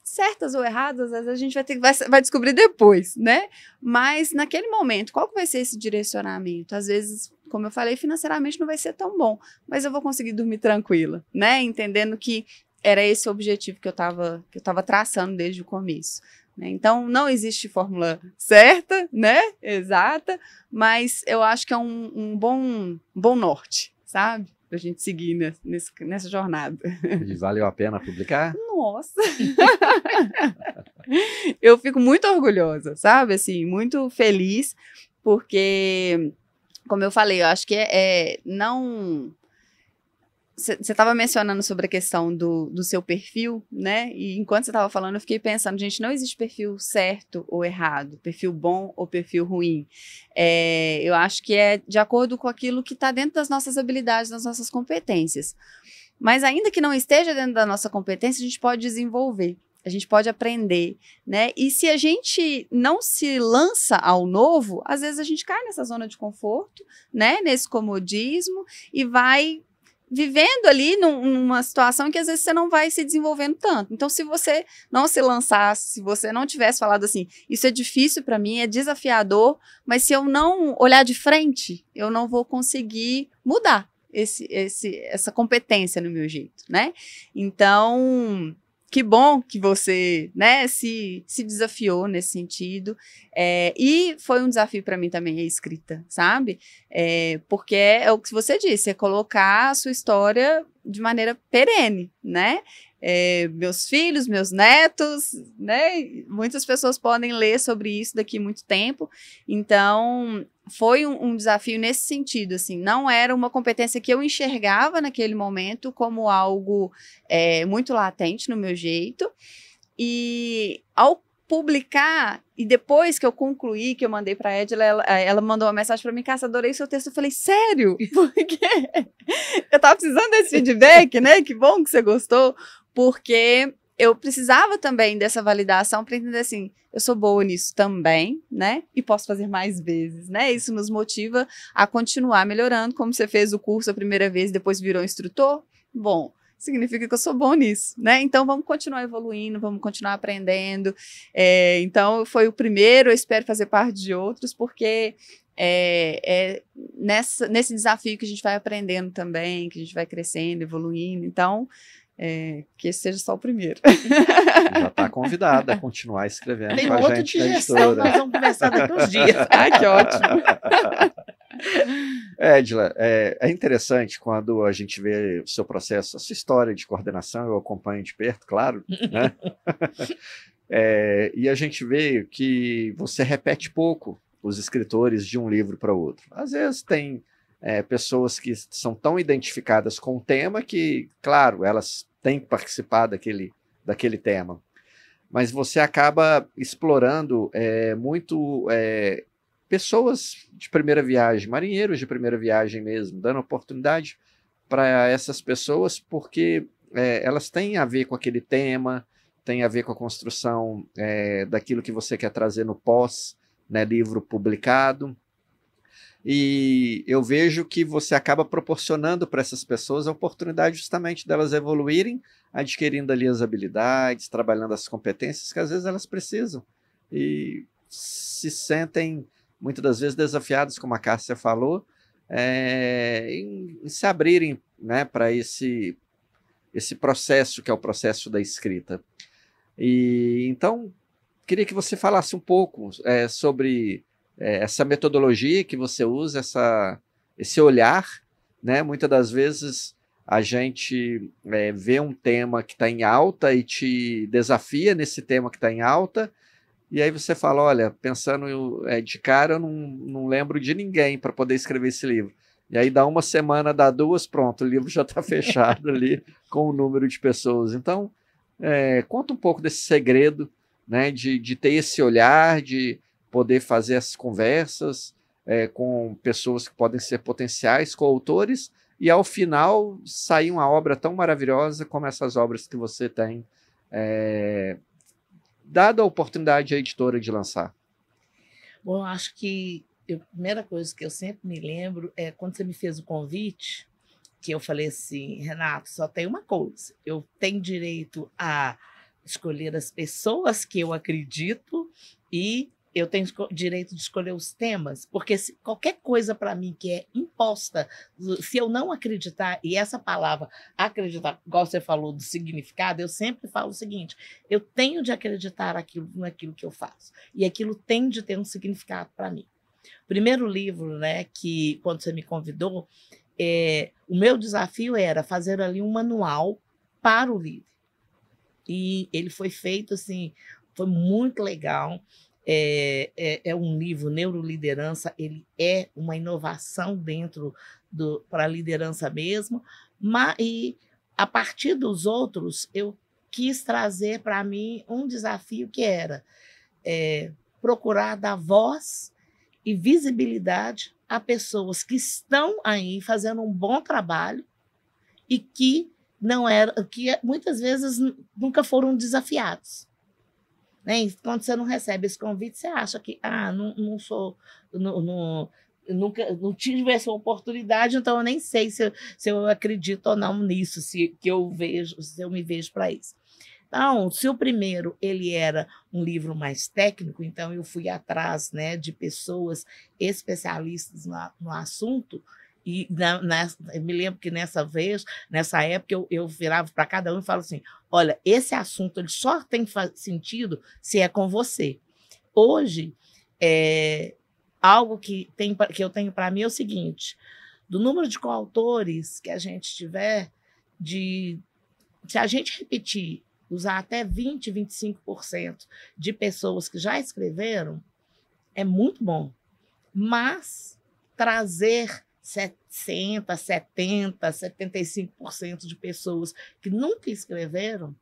certas ou erradas, às vezes a gente vai descobrir depois, né? Mas naquele momento, qual que vai ser esse direcionamento? Às vezes, como eu falei, financeiramente não vai ser tão bom, mas eu vou conseguir dormir tranquila, né? Entendendo que era esse o objetivo que eu tava traçando desde o começo, né? Então, não existe fórmula certa, né? Exata, mas eu acho que é um bom norte, sabe? Pra gente seguir nessa jornada. E valeu a pena publicar? Nossa! Eu fico muito orgulhosa, sabe? Assim, muito feliz, porque, como eu falei, eu acho que você estava mencionando sobre a questão do seu perfil, né? E enquanto você estava falando, eu fiquei pensando, gente, não existe perfil certo ou errado, perfil bom ou perfil ruim. Eu acho que é de acordo com aquilo que está dentro das nossas habilidades, das nossas competências. Mas ainda que não esteja dentro da nossa competência, a gente pode desenvolver, a gente pode aprender, né? E se a gente não se lança ao novo, às vezes a gente cai nessa zona de conforto, né? Nesse comodismo e vai vivendo ali numa situação em que às vezes você não vai se desenvolvendo tanto. Então, se você não se lançasse, se você não tivesse falado assim, isso é difícil para mim, é desafiador, mas se eu não olhar de frente, eu não vou conseguir mudar essa competência no meu jeito, né? Então, que bom que você, né, se desafiou nesse sentido. E foi um desafio para mim também a escrita, sabe? Porque é o que você disse, é colocar a sua história de maneira perene, né? Meus filhos, meus netos, né? Muitas pessoas podem ler sobre isso daqui a muito tempo. Então, foi um desafio nesse sentido, assim, não era uma competência que eu enxergava naquele momento como algo muito latente no meu jeito, e ao publicar, e depois que eu concluí, que eu mandei para a Edila, ela mandou uma mensagem para mim, Cássia, adorei seu texto, eu falei, sério? Porque eu estava precisando desse feedback, né, que bom que você gostou, porque eu precisava também dessa validação para entender assim, eu sou boa nisso também, né? E posso fazer mais vezes, né? Isso nos motiva a continuar melhorando, como você fez o curso a primeira vez e depois virou instrutor. Bom, significa que eu sou bom nisso, né? Então vamos continuar evoluindo, vamos continuar aprendendo. Então foi o primeiro, eu espero fazer parte de outros, porque nesse desafio que a gente vai aprendendo também, que a gente vai crescendo, evoluindo. Então, que esse seja só o primeiro. Já está convidada a continuar escrevendo Tem com a outro gente de na gestão, editora. nós vamos conversar daqui uns dias. Ai, que ótimo. Edila, é interessante quando a gente vê o seu processo, a sua história de coordenação, eu acompanho de perto, claro, né? E a gente vê que você repete pouco os escritores de um livro para outro. Às vezes tem pessoas que são tão identificadas com o tema que, claro, elas têm que participar daquele tema, mas você acaba explorando muito pessoas de primeira viagem, marinheiros de primeira viagem mesmo, dando oportunidade para essas pessoas, porque elas têm a ver com aquele tema, tem a ver com a construção daquilo que você quer trazer no pós, né, livro publicado. E eu vejo que você acaba proporcionando para essas pessoas a oportunidade justamente delas evoluírem, adquirindo ali as habilidades, trabalhando as competências que às vezes elas precisam. E se sentem, muitas das vezes, desafiadas, como a Cássia falou, em se abrirem, né, para esse processo que é o processo da escrita. E então, queria que você falasse um pouco sobre essa metodologia que você usa, esse olhar, né? Muitas das vezes a gente vê um tema que está em alta e te desafia nesse tema que está em alta, e aí você fala, olha, pensando de cara, eu não lembro de ninguém para poder escrever esse livro. E aí dá uma semana, dá duas, pronto, o livro já está fechado ali com o número de pessoas. Então, conta um pouco desse segredo, né, de ter esse olhar, de poder fazer as conversas com pessoas que podem ser potenciais coautores e, ao final, sair uma obra tão maravilhosa como essas obras que você tem, dado a oportunidade à editora de lançar. Bom, eu acho que a primeira coisa que eu sempre me lembro é quando você me fez o convite, que eu falei assim, Renato, só tem uma coisa, eu tenho direito a escolher as pessoas que eu acredito e eu tenho direito de escolher os temas, porque qualquer coisa para mim que é imposta, se eu não acreditar, e essa palavra acreditar, igual você falou do significado, eu sempre falo o seguinte, eu tenho de acreditar naquilo que eu faço, e aquilo tem de ter um significado para mim. O primeiro livro, né, que quando você me convidou, o meu desafio era fazer ali um manual para o livro. E ele foi feito assim, foi muito legal. é um livro, Neuroliderança, ele é uma inovação dentro para a liderança mesmo, e a partir dos outros, eu quis trazer para mim um desafio que era procurar dar voz e visibilidade a pessoas que estão aí fazendo um bom trabalho e que muitas vezes nunca foram desafiados. Né? E quando você não recebe esse convite, você acha que não sou, nunca não tive essa oportunidade, então eu nem sei se eu acredito ou não nisso, se eu me vejo para isso. Então, se o primeiro ele era um livro mais técnico, então eu fui atrás, né, de pessoas especialistas no assunto, e eu me lembro que nessa época, eu virava para cada um e falava assim, olha, esse assunto ele só tem sentido se é com você. Hoje, algo que eu tenho para mim é o seguinte, do número de coautores que a gente tiver, se a gente repetir, usar até 20%, 25% de pessoas que já escreveram, é muito bom. Mas trazer 60%, 70%, 75% de pessoas que nunca escreveram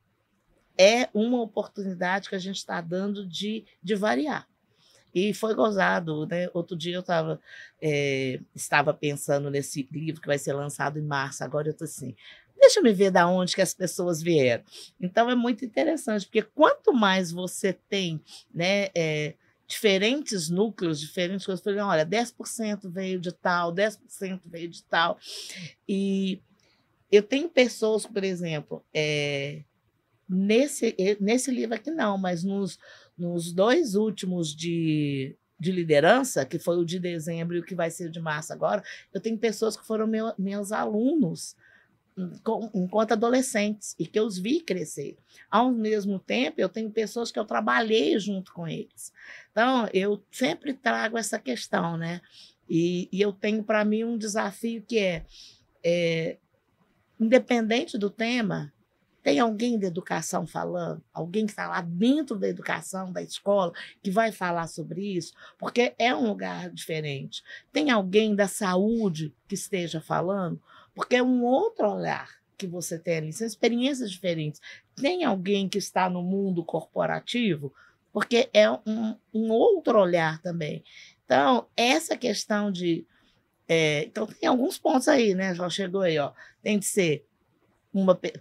é uma oportunidade que a gente está dando de variar. E foi gozado, né? Outro dia eu estava pensando nesse livro que vai ser lançado em março, agora eu estou assim, deixa eu me ver de onde que as pessoas vieram. Então, é muito interessante, porque quanto mais você tem, né, diferentes núcleos, diferentes coisas, eu falei, olha, 10% veio de tal, 10% veio de tal. E eu tenho pessoas, por exemplo, nesse livro aqui não, mas nos 2 últimos de liderança, que foi o de dezembro e o que vai ser de março agora, eu tenho pessoas que foram meus alunos enquanto adolescentes e que eu os vi crescer. Ao mesmo tempo, eu tenho pessoas que eu trabalhei junto com eles. Então, eu sempre trago essa questão, né? E eu tenho para mim um desafio que independente do tema, tem alguém da educação falando, alguém que está lá dentro da educação, da escola, que vai falar sobre isso, porque é um lugar diferente. Tem alguém da saúde que esteja falando, porque é um outro olhar que você tem ali, são experiências diferentes. Tem alguém que está no mundo corporativo, porque é um outro olhar também. Então, essa questão de... então, tem alguns pontos aí, né? Já chegou aí, ó. Tem de ser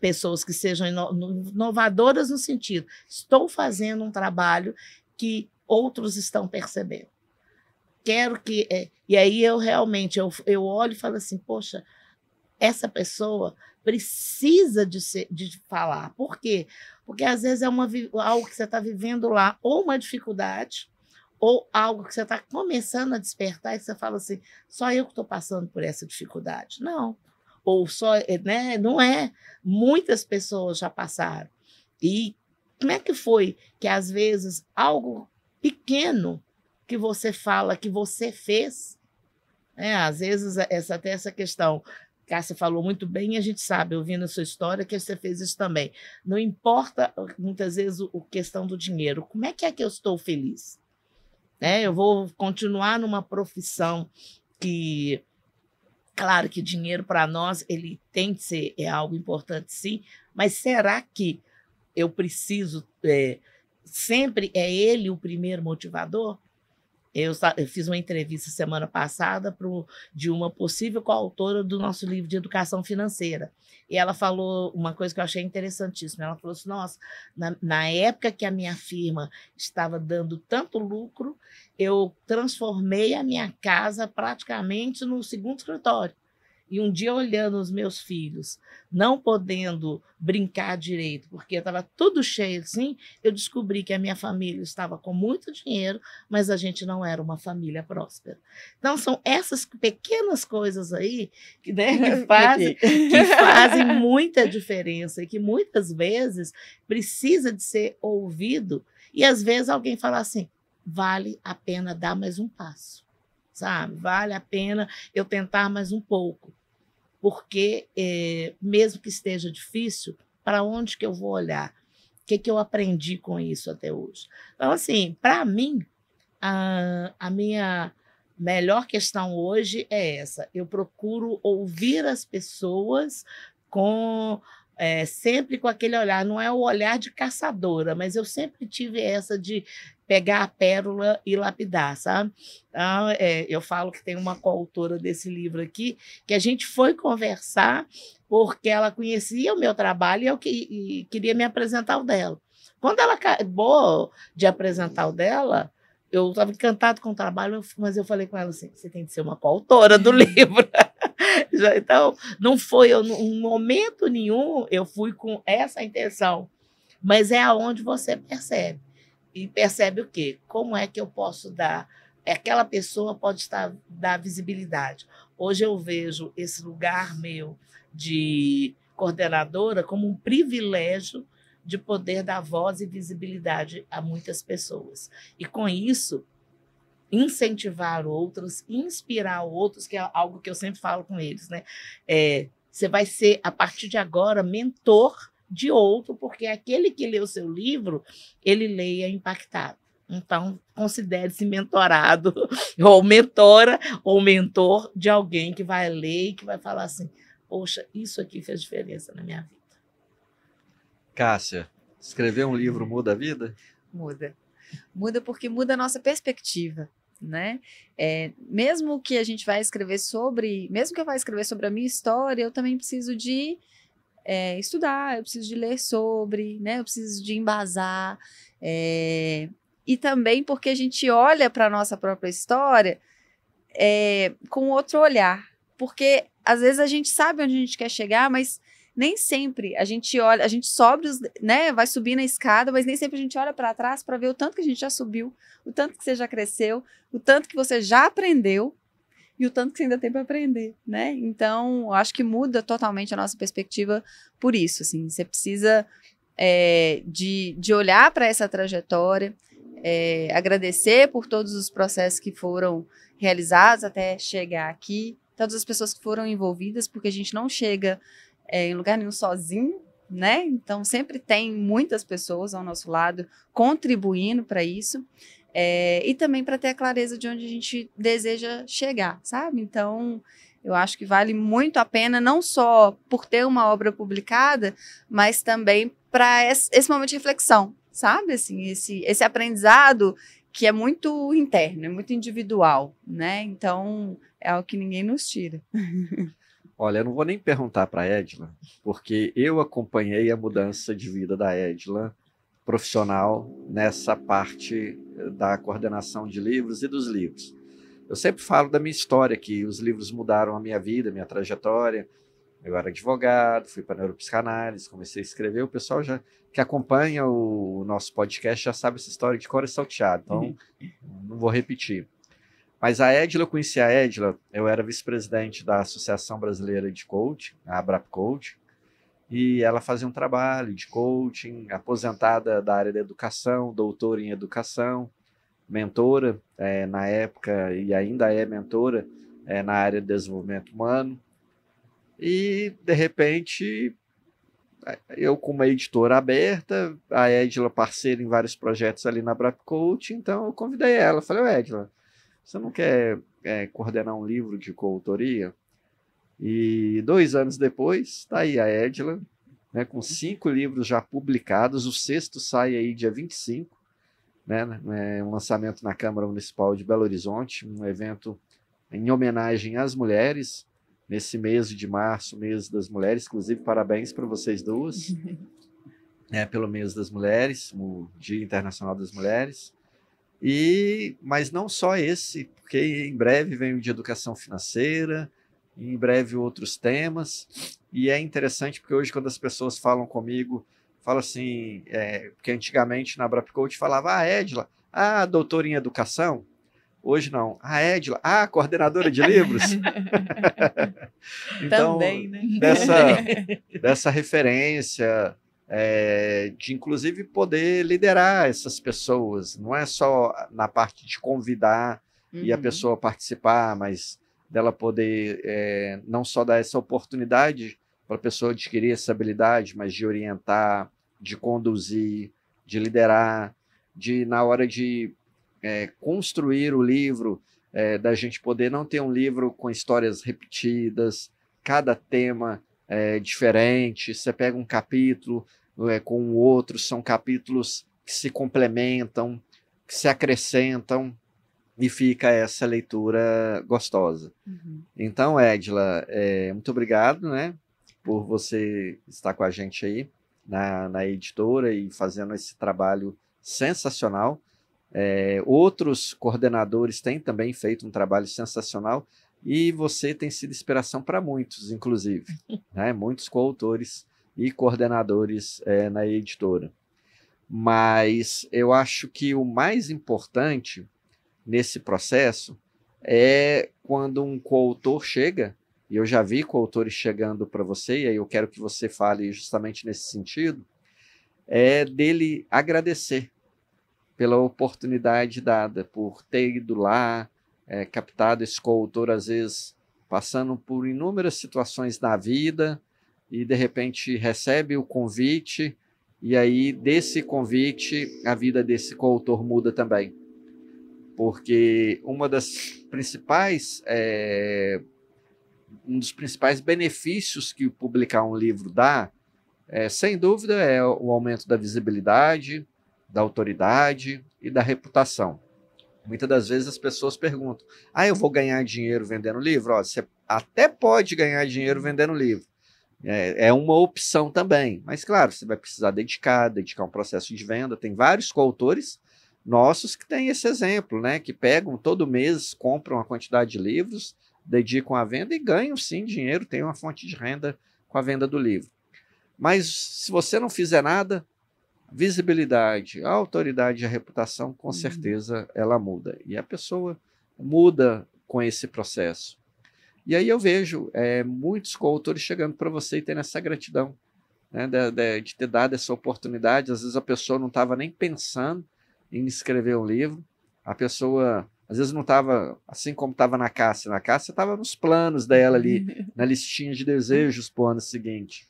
pessoas que sejam inovadoras no sentido, estou fazendo um trabalho que outros estão percebendo. Quero que... e aí eu realmente eu olho e falo assim, poxa, essa pessoa precisa de falar. Por quê? Porque às vezes é algo que você está vivendo lá, ou uma dificuldade, ou algo que você está começando a despertar e você fala assim, só eu que estou passando por essa dificuldade. Não. Ou só, né? Não é. Muitas pessoas já passaram. E como é que foi que, às vezes, algo pequeno que você fala, que você fez, né? Às vezes, até essa questão, Cássia falou muito bem, e a gente sabe, ouvindo a sua história, que você fez isso também. Não importa, muitas vezes, a questão do dinheiro. Como é que eu estou feliz? Né? Eu vou continuar numa profissão que... Claro que dinheiro para nós ele tem que ser algo importante, sim, mas será que eu preciso... sempre é ele o primeiro motivador? Eu fiz uma entrevista semana passada de uma possível coautora do nosso livro de educação financeira. E ela falou uma coisa que eu achei interessantíssima. Ela falou assim, nossa, na época que a minha firma estava dando tanto lucro, eu transformei a minha casa praticamente no segundo escritório. E um dia, olhando os meus filhos, não podendo brincar direito, porque estava tudo cheio assim, eu descobri que a minha família estava com muito dinheiro, mas a gente não era uma família próspera. Então, são essas pequenas coisas aí que, né, que fazem muita diferença e que muitas vezes precisa de ser ouvido. E, às vezes, alguém fala assim, vale a pena dar mais um passo. Sabe? Vale a pena eu tentar mais um pouco, porque mesmo que esteja difícil, para onde que eu vou olhar? O que eu aprendi com isso até hoje? Então, assim, para mim, a minha melhor questão hoje é essa. Eu procuro ouvir as pessoas com sempre com aquele olhar, não é o olhar de caçadora, mas eu sempre tive essa de pegar a pérola e lapidar, sabe? Então, eu falo que tem uma coautora desse livro aqui, que a gente foi conversar porque ela conhecia o meu trabalho e eu queria me apresentar o dela. Quando ela acabou de apresentar o dela, eu estava encantado com o trabalho, mas eu falei com ela assim, você tem que ser uma coautora do livro. Então, não foi, em momento nenhum, eu fui com essa intenção, mas é aonde você percebe. E percebe o quê? Como é que eu posso dar? Aquela pessoa pode dar visibilidade. Hoje eu vejo esse lugar meu de coordenadora como um privilégio de poder dar voz e visibilidade a muitas pessoas. E com isso, incentivar outros, inspirar outros, que é algo que eu sempre falo com eles, né? Você vai ser, a partir de agora, mentor de outro, porque aquele que lê o seu livro, ele leia impactado. Então, considere-se mentorado, ou mentora, ou mentor de alguém que vai ler e que vai falar assim, poxa, isso aqui fez diferença na minha vida. Cássia, escrever um livro muda a vida? Muda. Muda porque muda a nossa perspectiva, né? Mesmo que a gente vai escrever mesmo que eu vá escrever sobre a minha história, eu também preciso de estudar, eu preciso de ler sobre, né? Eu preciso de embasar, e também porque a gente olha para a nossa própria história com outro olhar, porque às vezes a gente sabe onde a gente quer chegar, mas nem sempre a gente olha, a gente sobe, né, vai subir na escada, mas nem sempre a gente olha para trás para ver o tanto que a gente já subiu, o tanto que você já cresceu, o tanto que você já aprendeu e o tanto que você ainda tem para aprender, né? Então, eu acho que muda totalmente a nossa perspectiva por isso, assim, você precisa de olhar para essa trajetória, agradecer por todos os processos que foram realizados até chegar aqui, todas as pessoas que foram envolvidas, porque a gente não chega em lugar nenhum sozinho, né? Então, sempre tem muitas pessoas ao nosso lado contribuindo para isso, e também para ter a clareza de onde a gente deseja chegar, sabe? Então, eu acho que vale muito a pena, não só por ter uma obra publicada, mas também para esse momento de reflexão, sabe? Assim, esse aprendizado que é muito interno, é muito individual, né? Então, é algo que ninguém nos tira. Olha, eu não vou nem perguntar para a Edila, porque eu acompanhei a mudança de vida da Edila profissional nessa parte da coordenação de livros e dos livros. Eu sempre falo da minha história, que os livros mudaram a minha vida, a minha trajetória. Eu era advogado, fui para neuropsicanálise, comecei a escrever. O pessoal que acompanha o nosso podcast já sabe essa história de cor e salteado, então não vou repetir. Mas a Edila, eu conheci a Edila, eu era vice-presidente da Associação Brasileira de Coaching, a Abrap Coaching, e ela fazia um trabalho de coaching, aposentada da área da educação, doutora em educação, mentora na época e ainda é mentora na área de desenvolvimento humano. E, de repente, eu com uma editora aberta, a Edila parceira em vários projetos ali na Abrap Coaching, então eu convidei ela, falei, Edila, você não quer coordenar um livro de coautoria? E 2 anos depois, está aí a Edila, né, com 5 livros já publicados, o 6º sai aí dia 25, né, um lançamento na Câmara Municipal de Belo Horizonte, um evento em homenagem às mulheres, nesse mês de março, mês das mulheres, inclusive parabéns para vocês duas, pelo mês das mulheres, o Dia Internacional das Mulheres. Mas não só esse, porque em breve vem o de educação financeira, em breve outros temas, e é interessante porque hoje quando as pessoas falam comigo, falam assim, porque antigamente na Abrap Coach falava, Edila, doutora em educação, hoje não, Edila, coordenadora de livros. Então, também, né? dessa referência, de inclusive poder liderar essas pessoas, não é só na parte de convidar e a pessoa participar, mas dela poder não só dar essa oportunidade para a pessoa adquirir essa habilidade, mas de orientar, de conduzir, de liderar, de na hora de construir o livro, da gente poder não ter um livro com histórias repetidas, cada tema é diferente, você pega um capítulo com o outro, são capítulos que se complementam, que se acrescentam, e fica essa leitura gostosa. Uhum. Então, Edila, muito obrigado, né, por você estar com a gente aí na editora e fazendo esse trabalho sensacional. Outros coordenadores têm também feito um trabalho sensacional e você tem sido inspiração para muitos, inclusive, né, muitos coautores e coordenadores na editora. Mas eu acho que o mais importante nesse processo é quando um coautor chega, e eu já vi coautores chegando para você, e aí eu quero que você fale justamente nesse sentido, dele agradecer pela oportunidade dada, por ter ido lá, captado esse coautor, às vezes passando por inúmeras situações na vida, e de repente recebe o convite, e aí desse convite a vida desse coautor muda também. Porque um dos principais benefícios que publicar um livro dá, sem dúvida, é o aumento da visibilidade, da autoridade e da reputação. Muitas das vezes as pessoas perguntam: eu vou ganhar dinheiro vendendo livro? Você até pode ganhar dinheiro vendendo livro. É uma opção também, mas claro, você vai precisar dedicar um processo de venda. Tem vários coautores nossos que têm esse exemplo, né? Que pegam todo mês, compram uma quantidade de livros, dedicam à venda e ganham sim dinheiro, tem uma fonte de renda com a venda do livro. Mas se você não fizer nada, visibilidade, a autoridade e a reputação, com certeza ela muda. E a pessoa muda com esse processo. E aí eu vejo muitos coautores chegando para você e tendo essa gratidão, né, de ter dado essa oportunidade. Às vezes a pessoa não estava nem pensando em escrever um livro, a pessoa às vezes não estava, assim como estava na Cássia estava nos planos dela ali, na listinha de desejos para o ano seguinte.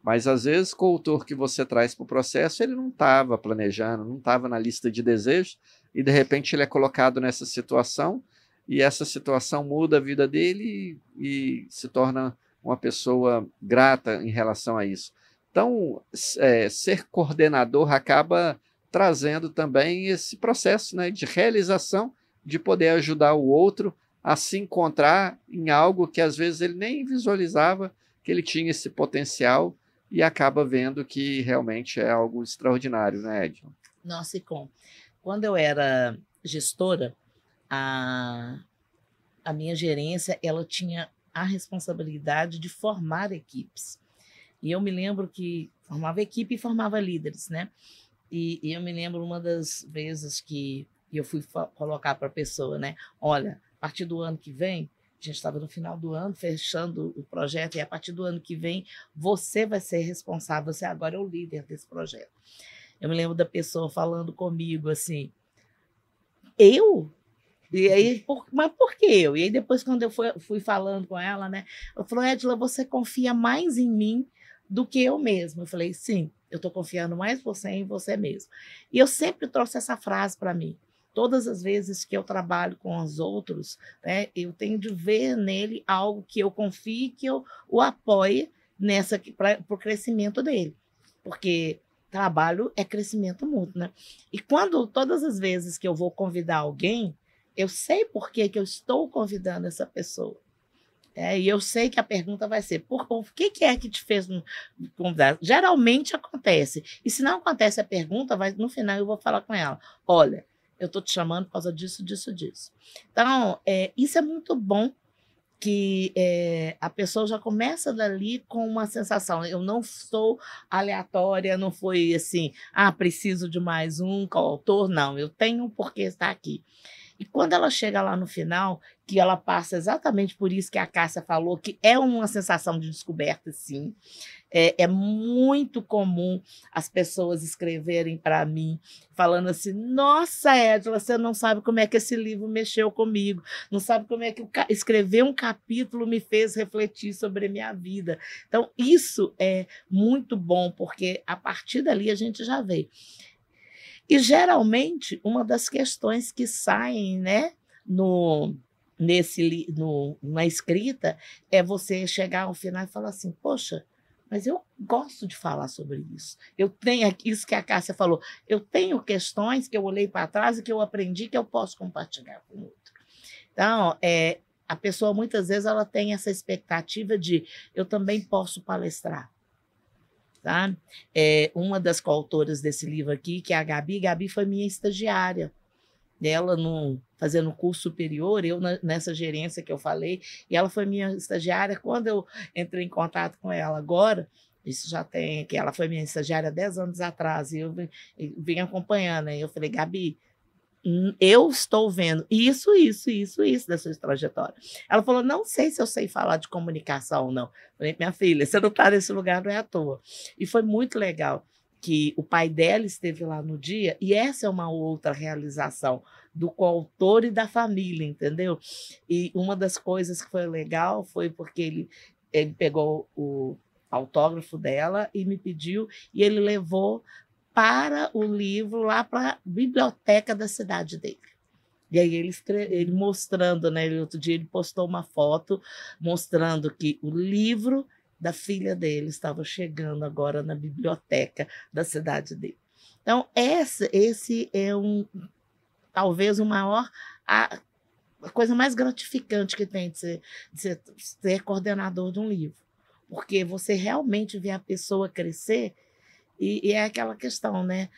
Mas às vezes com o autor que você traz para o processo, ele não estava planejando, não estava na lista de desejos, e de repente ele é colocado nessa situação, e essa situação muda a vida dele e se torna uma pessoa grata em relação a isso. Então, ser coordenador acaba trazendo também esse processo, né, de realização, de poder ajudar o outro a se encontrar em algo que às vezes ele nem visualizava que ele tinha esse potencial, e acaba vendo que realmente é algo extraordinário, né, Edila? Nossa, e quando eu era gestora, a minha gerência, ela tinha a responsabilidade de formar equipes. E eu me lembro que formava equipe e formava líderes, né? E eu me lembro uma das vezes que eu fui colocar para a pessoa, né? Olha, a partir do ano que vem, a gente estava no final do ano, fechando o projeto, e a partir do ano que vem, você vai ser responsável, você agora é o líder desse projeto. Eu me lembro da pessoa falando comigo assim, eu? E aí, mas por que eu? E aí depois, quando eu fui falando com ela, né? Ela falou: Edila, você confia mais em mim do que eu mesma. Eu falei: sim, eu estou confiando mais em você mesmo. E eu sempre trouxe essa frase para mim. Todas as vezes que eu trabalho com os outros, né, eu tenho de ver nele algo que eu confie, que eu o apoie para o crescimento dele. Porque trabalho é crescimento mútuo, né? E todas as vezes que eu vou convidar alguém, eu sei por que eu estou convidando essa pessoa. E eu sei que a pergunta vai ser: o que é que te fez convidar? Geralmente acontece. E se não acontece a pergunta, no final eu vou falar com ela: olha, eu estou te chamando por causa disso, disso, disso. Então, isso é muito bom, que a pessoa já começa dali com uma sensação: eu não sou aleatória, não foi assim, preciso de mais um coautor, não, eu tenho um porquê estar aqui. E quando ela chega lá no final, que ela passa exatamente por isso que a Cássia falou, que é uma sensação de descoberta, sim. É muito comum as pessoas escreverem para mim, falando assim: nossa, Edila, você não sabe como é que esse livro mexeu comigo, não sabe como é que escrever um capítulo me fez refletir sobre a minha vida. Então, isso é muito bom, porque a partir dali a gente já vê. E, geralmente, uma das questões que saem, né, na escrita é você chegar ao final e falar assim, poxa, mas eu gosto de falar sobre isso. Eu tenho isso que a Cássia falou, eu tenho questões que eu olhei para trás e que eu aprendi que eu posso compartilhar com o outro. Então, a pessoa, muitas vezes, ela tem essa expectativa de eu também posso palestrar. Tá? Uma das coautoras desse livro aqui, que é a Gabi foi minha estagiária. Ela fazendo curso superior, eu nessa gerência que eu falei, e ela foi minha estagiária quando eu entrei em contato com ela agora, isso já tem, que ela foi minha estagiária 10 anos atrás, e eu vim acompanhando, aí eu falei, Gabi, eu estou vendo isso da sua trajetória. Ela falou, não sei se eu sei falar de comunicação ou não. Eu falei, minha filha, você não está nesse lugar, não é à toa. E foi muito legal que o pai dela esteve lá no dia, e essa é uma outra realização do coautor e da família, entendeu? E uma das coisas que foi legal foi porque ele pegou o autógrafo dela e me pediu, e ele levou para o livro lá para a biblioteca da cidade dele. E aí ele mostrando, né? Outro dia ele postou uma foto mostrando que o livro da filha dele estava chegando agora na biblioteca da cidade dele. Então, esse é talvez a coisa mais gratificante que tem de ser coordenador de um livro, porque você realmente vê a pessoa crescer e é aquela questão, né?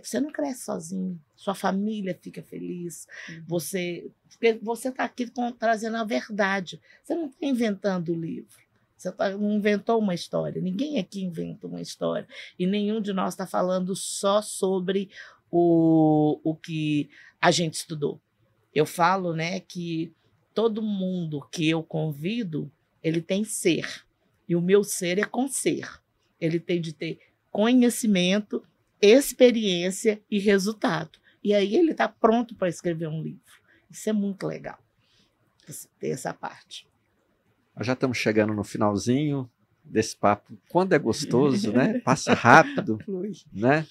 Você não cresce sozinho, sua família fica feliz, porque você está aqui trazendo a verdade, você não está inventando o livro. Você não inventou uma história, ninguém aqui inventa uma história, e nenhum de nós está falando só sobre o que a gente estudou. Eu falo, né, que todo mundo que eu convido, ele tem ser, e o meu ser é com ser. Ele tem de ter conhecimento, experiência e resultado. E aí ele está pronto para escrever um livro. Isso é muito legal, ter essa parte. Nós já estamos chegando no finalzinho desse papo. Quando é gostoso, né? Passa rápido, né?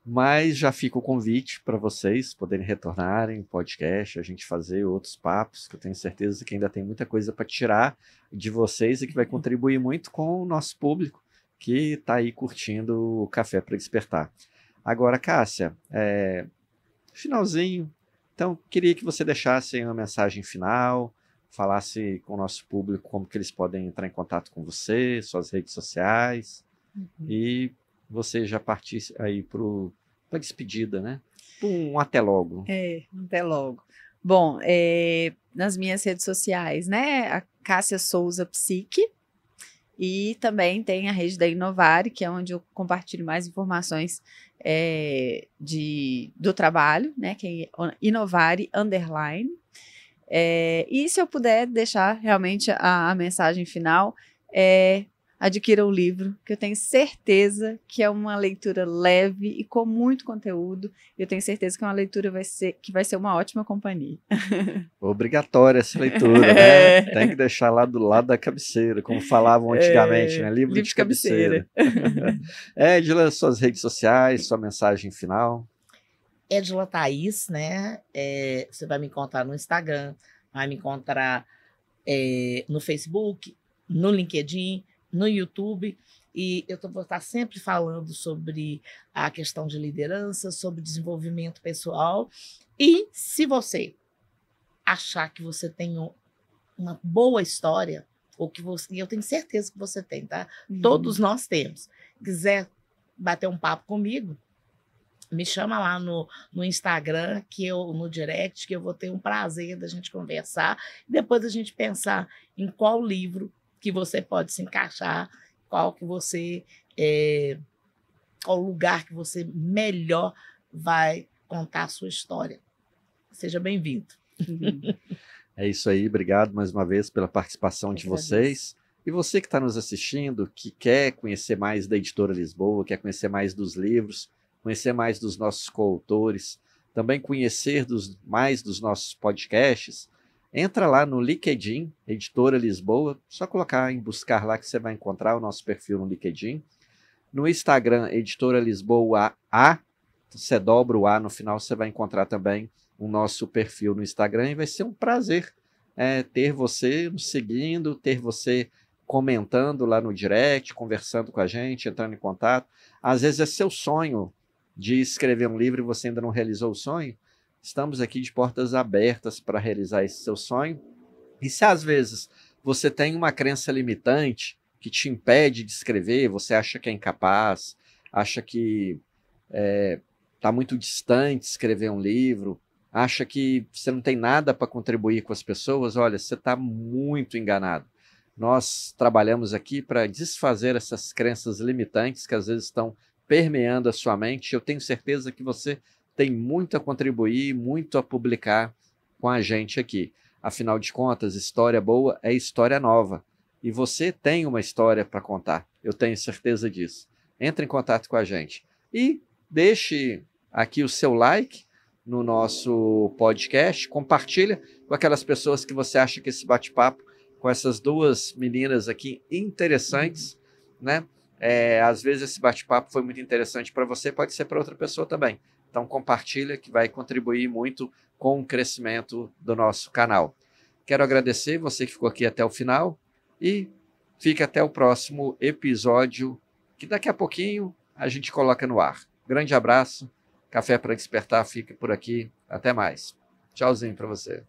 Mas já fica o convite para vocês poderem retornarem ao podcast, a gente fazer outros papos, que eu tenho certeza que ainda tem muita coisa para tirar de vocês e que vai contribuir muito com o nosso público que está aí curtindo o Café para Despertar. Agora, Cássia, finalzinho. Então, queria que você deixasse uma mensagem final, falasse com o nosso público como que eles podem entrar em contato com você, suas redes sociais, e você já partisse aí para a despedida, né? Um até logo. Até logo. Bom, nas minhas redes sociais, né? A Cássia Souza Psique, e também tem a rede da Inovare, que é onde eu compartilho mais informações do trabalho, né? Que é Inovare _. E se eu puder deixar realmente a mensagem final, adquira o livro, que eu tenho certeza que é uma leitura leve e com muito conteúdo. Eu tenho certeza que é uma leitura que vai ser uma ótima companhia. Obrigatória essa leitura, né? Tem que deixar lá do lado da cabeceira, como falavam antigamente, né? Livro de cabeceira. Edila, suas redes sociais, sua mensagem final. Edila Thaís, né? Você vai me encontrar no Instagram, vai me encontrar no Facebook, no LinkedIn, no YouTube, e eu vou estar sempre falando sobre a questão de liderança, sobre desenvolvimento pessoal. E se você achar que você tem uma boa história, ou que eu tenho certeza que você tem, tá? Todos nós temos. Quiser bater um papo comigo, me chama lá no Instagram, no direct, que eu vou ter um prazer da gente conversar, e depois a gente pensar em qual livro que você pode se encaixar, qual lugar que você melhor vai contar a sua história. Seja bem-vindo. É isso aí, obrigado mais uma vez pela participação de vocês. E você que está nos assistindo, que quer conhecer mais da Editora Lisboa, quer conhecer mais dos livros, conhecer mais dos nossos coautores, também conhecer mais dos nossos podcasts, entra lá no LinkedIn, Editora Lisboa, só colocar em buscar lá que você vai encontrar o nosso perfil no LinkedIn. No Instagram, Editora Lisboa A, Você dobra o A no final, você vai encontrar também o nosso perfil no Instagram e vai ser um prazer ter você nos seguindo, ter você comentando lá no direct, conversando com a gente, entrando em contato. Às vezes é seu sonho de escrever um livro e você ainda não realizou o sonho. Estamos aqui de portas abertas para realizar esse seu sonho. E se às vezes você tem uma crença limitante que te impede de escrever, você acha que é incapaz, acha que está muito distante escrever um livro, acha que você não tem nada para contribuir com as pessoas, olha, você está muito enganado. Nós trabalhamos aqui para desfazer essas crenças limitantes que às vezes estão permeando a sua mente. Eu tenho certeza que você tem muito a contribuir, muito a publicar com a gente aqui. Afinal de contas, história boa é história nova. E você tem uma história para contar. Eu tenho certeza disso. Entre em contato com a gente. E deixe aqui o seu like no nosso podcast. Compartilha com aquelas pessoas que você acha que esse bate-papo com essas duas meninas aqui interessantes, né? Às vezes esse bate-papo foi muito interessante para você, pode ser para outra pessoa também. Então compartilha, que vai contribuir muito com o crescimento do nosso canal. Quero agradecer você que ficou aqui até o final e fique até o próximo episódio, que daqui a pouquinho a gente coloca no ar. Grande abraço, Café para Despertar fica por aqui. Até mais. Tchauzinho para você.